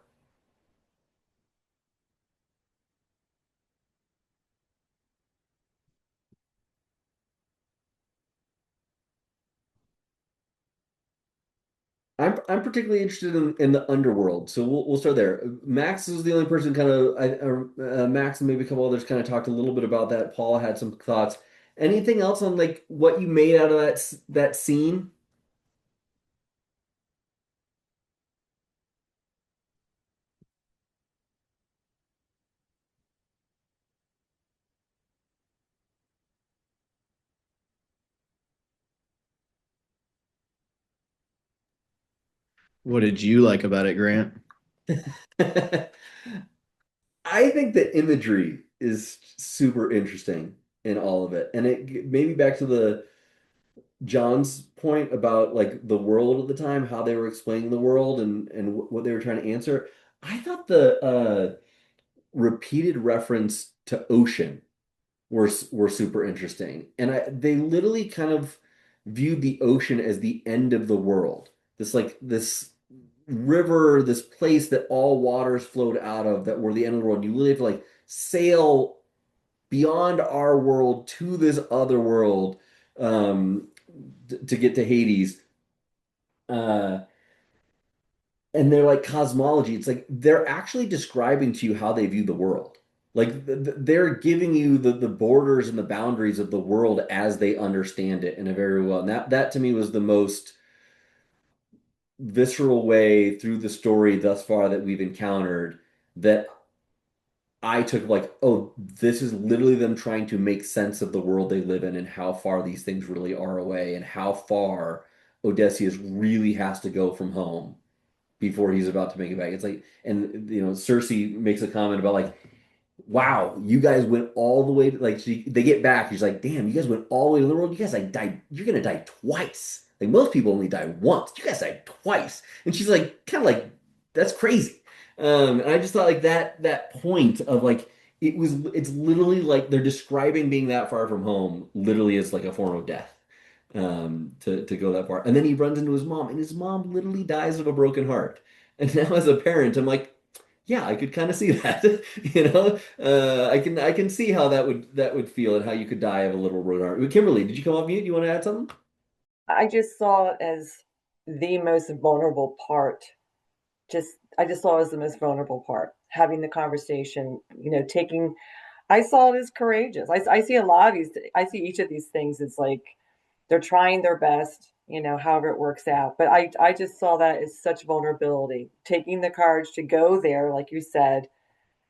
I'm particularly interested in the underworld, so we'll start there. Max is the only person kind of Max and maybe a couple others kind of talked a little bit about that. Paul had some thoughts. Anything else on like what you made out of that scene? What did you like about it, Grant? I think the imagery is super interesting in all of it. And it maybe back to the John's point about like the world at the time, how they were explaining the world and what they were trying to answer. I thought the repeated reference to ocean were super interesting. And they literally kind of viewed the ocean as the end of the world. This river, this place that all waters flowed out of that were the end of the world. You literally have to like sail beyond our world to this other world um, to get to Hades. Uh, and they're like cosmology. It's like they're actually describing to you how they view the world. Like they're giving you the borders and the boundaries of the world as they understand it in a very well. And that to me was the most visceral way through the story thus far that we've encountered that I took like, oh, this is literally them trying to make sense of the world they live in and how far these things really are away and how far Odysseus really has to go from home before he's about to make it back. It's like, and Circe makes a comment about like, wow, you guys went all the way to, like they get back. He's like, damn, you guys went all the way to the world. You guys like died. You're gonna die twice. Like most people only die once. You guys died twice. And she's like, kind of like, that's crazy. And I just thought like that point of like it's literally like they're describing being that far from home literally as like a form of death to go that far. And then he runs into his mom, and his mom literally dies of a broken heart. And now as a parent, I'm like, yeah, I could kind of see that. I can see how that would feel and how you could die of a little broken heart. Kimberly, did you come off mute? Do you want to add something? I just saw it as the most vulnerable part. I just saw it as the most vulnerable part, having the conversation, taking, I saw it as courageous. I see a lot of these, I see each of these things as like they're trying their best, however it works out. But I just saw that as such vulnerability, taking the courage to go there, like you said,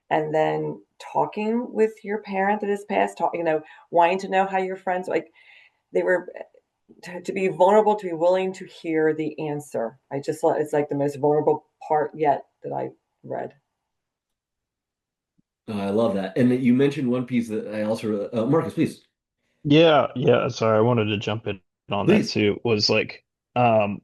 and then talking with your parent that has passed, wanting to know how your friends, like they were, to be vulnerable, to be willing to hear the answer. I just thought it's like the most vulnerable part yet that I read. I love that. And you mentioned one piece that I also, Marcus, please, Yeah, yeah. Sorry, I wanted to jump in on that please. too. Was like, um,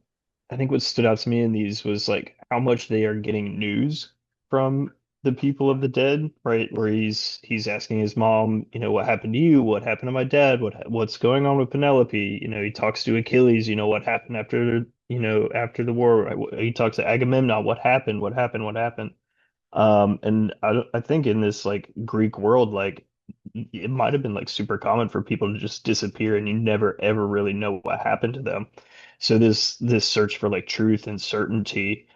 I think what stood out to me in these was like how much they are getting news from the people of the dead, right? Where he's asking his mom, what happened to you? What happened to my dad? What's going on with Penelope? He talks to Achilles, what happened after the war? He talks to Agamemnon, what happened? What happened? What happened? And I think in this like Greek world, like it might have been like super common for people to just disappear and you never ever really know what happened to them. So this search for like truth and certainty,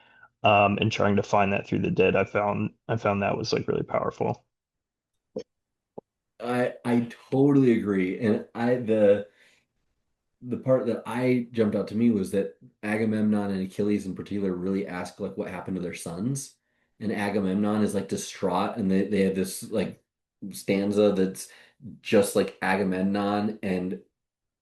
and trying to find that through the dead, I found that was like really powerful. I totally agree. And the part that I jumped out to me was that Agamemnon and Achilles in particular really ask like what happened to their sons. And Agamemnon is like distraught and they have this like stanza that's just like Agamemnon and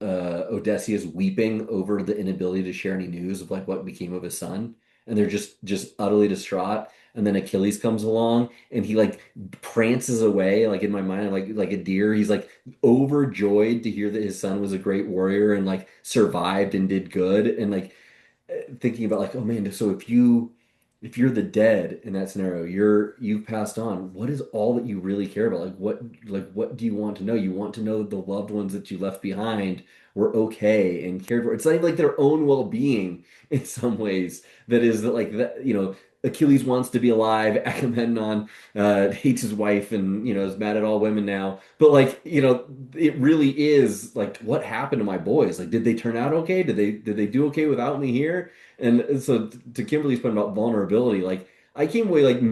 Odysseus weeping over the inability to share any news of like what became of his son, and they're just utterly distraught. And then Achilles comes along, and he like prances away, like in my mind, like a deer. He's like overjoyed to hear that his son was a great warrior and like survived and did good, and like thinking about like, oh man, so if you're the dead in that scenario, you've passed on. What is all that you really care about? Like what do you want to know? You want to know that the loved ones that you left behind were okay and cared for. It's not even like their own well-being in some ways. That is that like that, Achilles wants to be alive. Agamemnon hates his wife and is mad at all women now. But like it really is like what happened to my boys? Like did they turn out okay? Did they do okay without me here? And so to Kimberly's point about vulnerability, like I came away like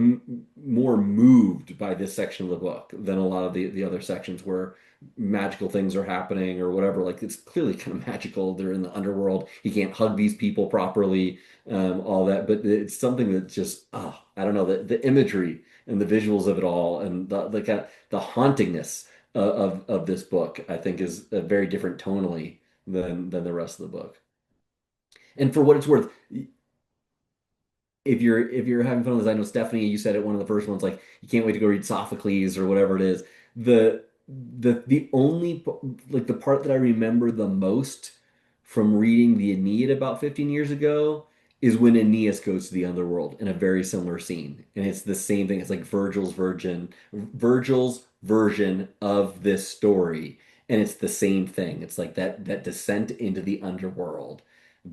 more moved by this section of the book than a lot of the other sections where magical things are happening or whatever. Like it's clearly kind of magical. They're in the underworld. He can't hug these people properly, all that. But it's something that just, I don't know, the imagery and the visuals of it all and the kind of the hauntingness of this book, I think is a very different tonally than the rest of the book. And for what it's worth, if you're having fun with this, I know Stephanie, you said it one of the first ones, like you can't wait to go read Sophocles or whatever it is. The the only like the part that I remember the most from reading the Aeneid about 15 years ago is when Aeneas goes to the underworld in a very similar scene. And it's the same thing. It's like Virgil's version of this story. And it's the same thing. It's like that descent into the underworld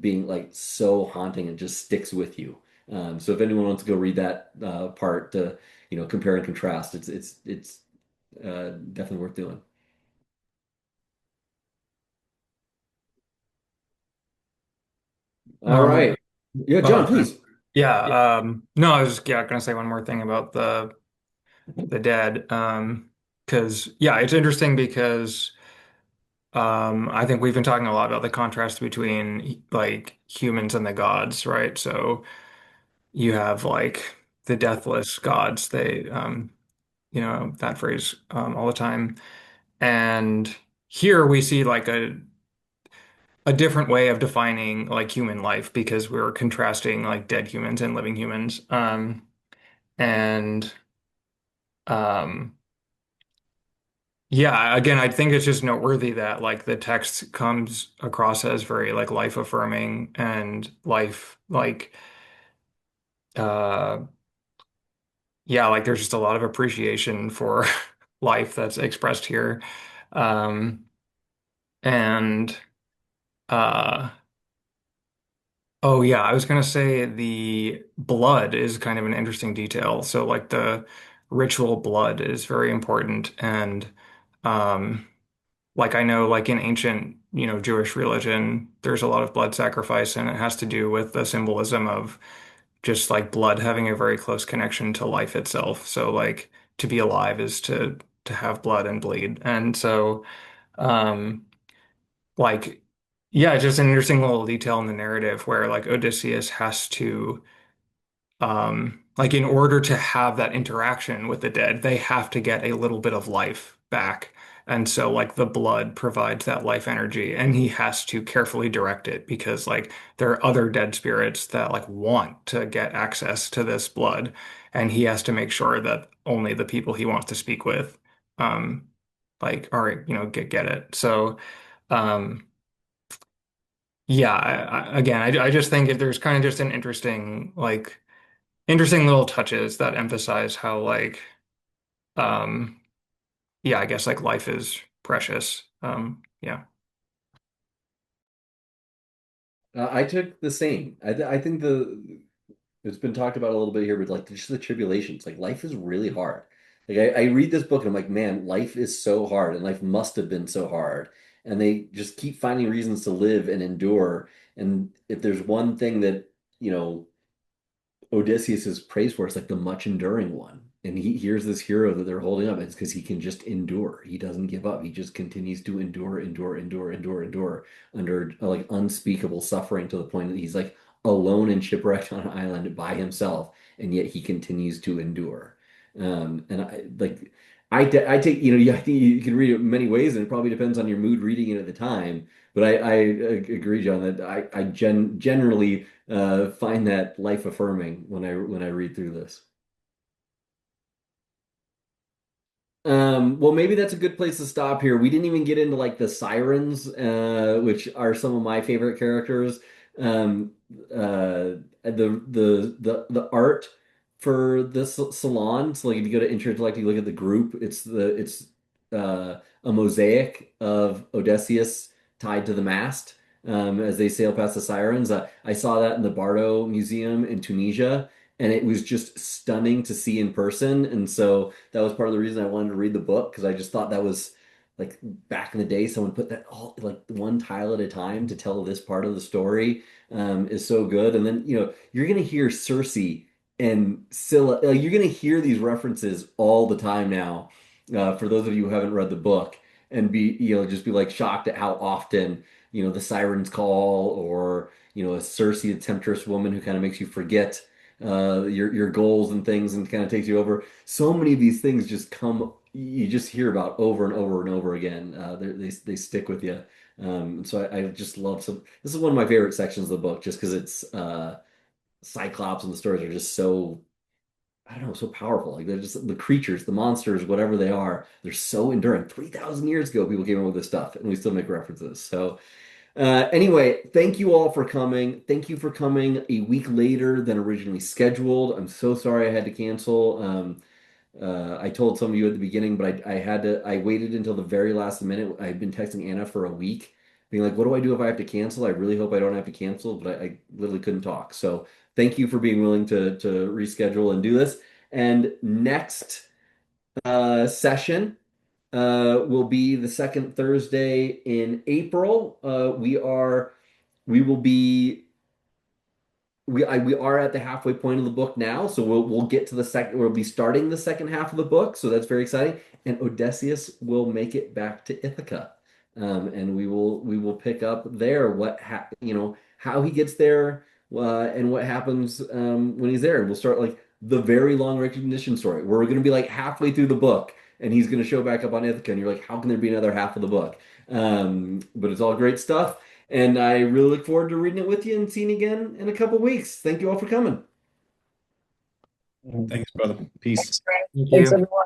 being like so haunting and just sticks with you. So if anyone wants to go read that part to, compare and contrast, it's definitely worth doing. All Um, right. Yeah, John, oh, please. no, I was just gonna say one more thing about the dead. Because yeah, it's interesting because I think we've been talking a lot about the contrast between like humans and the gods, right? So you have like the deathless gods, they that phrase all the time. And here we see like a different way of defining like human life because we're contrasting like dead humans and living humans. And um Yeah, again, I think it's just noteworthy that like the text comes across as very like life affirming and life like uh yeah, like there's just a lot of appreciation for life that's expressed here. Um and uh oh yeah, I was gonna say the blood is kind of an interesting detail. So like the ritual blood is very important and um like I know like in ancient, Jewish religion, there's a lot of blood sacrifice and it has to do with the symbolism of just like blood having a very close connection to life itself. So like to be alive is to have blood and bleed. And so um like yeah, just an interesting little detail in the narrative where like Odysseus has to like in order to have that interaction with the dead, they have to get a little bit of life back. And so like the blood provides that life energy and he has to carefully direct it because like there are other dead spirits that like want to get access to this blood and he has to make sure that only the people he wants to speak with um like are get it. So um yeah, again I just think there's kind of just an interesting little touches that emphasize how like um yeah, I guess like life is precious. Yeah. I took the same. I think it's been talked about a little bit here, but like just the tribulations, like life is really hard. Like I read this book and I'm like, man, life is so hard, and life must have been so hard. And they just keep finding reasons to live and endure. And if there's one thing that, you know, Odysseus is praised for, it's like the much enduring one. And here's this hero that they're holding up. It's because he can just endure. He doesn't give up. He just continues to endure under like unspeakable suffering to the point that he's like alone and shipwrecked on an island by himself, and yet he continues to endure. And I take, I think you can read it many ways, and it probably depends on your mood reading it at the time. But I agree, John, that I generally find that life affirming when I read through this. Well, maybe that's a good place to stop here. We didn't even get into like the Sirens, which are some of my favorite characters. Um, the art for this salon. So like if you go to Intellect, you look at the group. It's a mosaic of Odysseus tied to the mast as they sail past the Sirens. I saw that in the Bardo Museum in Tunisia, and it was just stunning to see in person. And so that was part of the reason I wanted to read the book because I just thought that was like back in the day, someone put that all like one tile at a time to tell this part of the story is so good. And then you're gonna hear Circe and Scylla. You're gonna hear these references all the time now. For those of you who haven't read the book, and just be like shocked at how often the sirens call, or a Circe, the temptress woman who kind of makes you forget your goals and things and kind of takes you over. So many of these things just come, you just hear about over and over and over again. They stick with you. So I just love some. This is one of my favorite sections of the book, just because it's Cyclops and the stories are just so, I don't know, so powerful. Like they're just the creatures, the monsters, whatever they are, they're so enduring. 3,000 years ago, people came up with this stuff, and we still make references. So, anyway, thank you all for coming. Thank you for coming a week later than originally scheduled. I'm so sorry I had to cancel. I told some of you at the beginning, but I had to, I waited until the very last minute. I've been texting Anna for a week, being like, what do I do if I have to cancel? I really hope I don't have to cancel, but I literally couldn't talk. So thank you for being willing to reschedule and do this. And next session will be the second Thursday in April. We will be we are at the halfway point of the book now, so we'll get to the second. We'll be starting the second half of the book, so that's very exciting. And Odysseus will make it back to Ithaca, and we will pick up there how he gets there, and what happens when he's there. We'll start like the very long recognition story. We're going to be like halfway through the book, and he's going to show back up on Ithaca, and you're like, how can there be another half of the book? But it's all great stuff. And I really look forward to reading it with you and seeing you again in a couple weeks. Thank you all for coming. Thanks, brother. Peace. Thanks, Grant. Thank Thanks, you. everyone.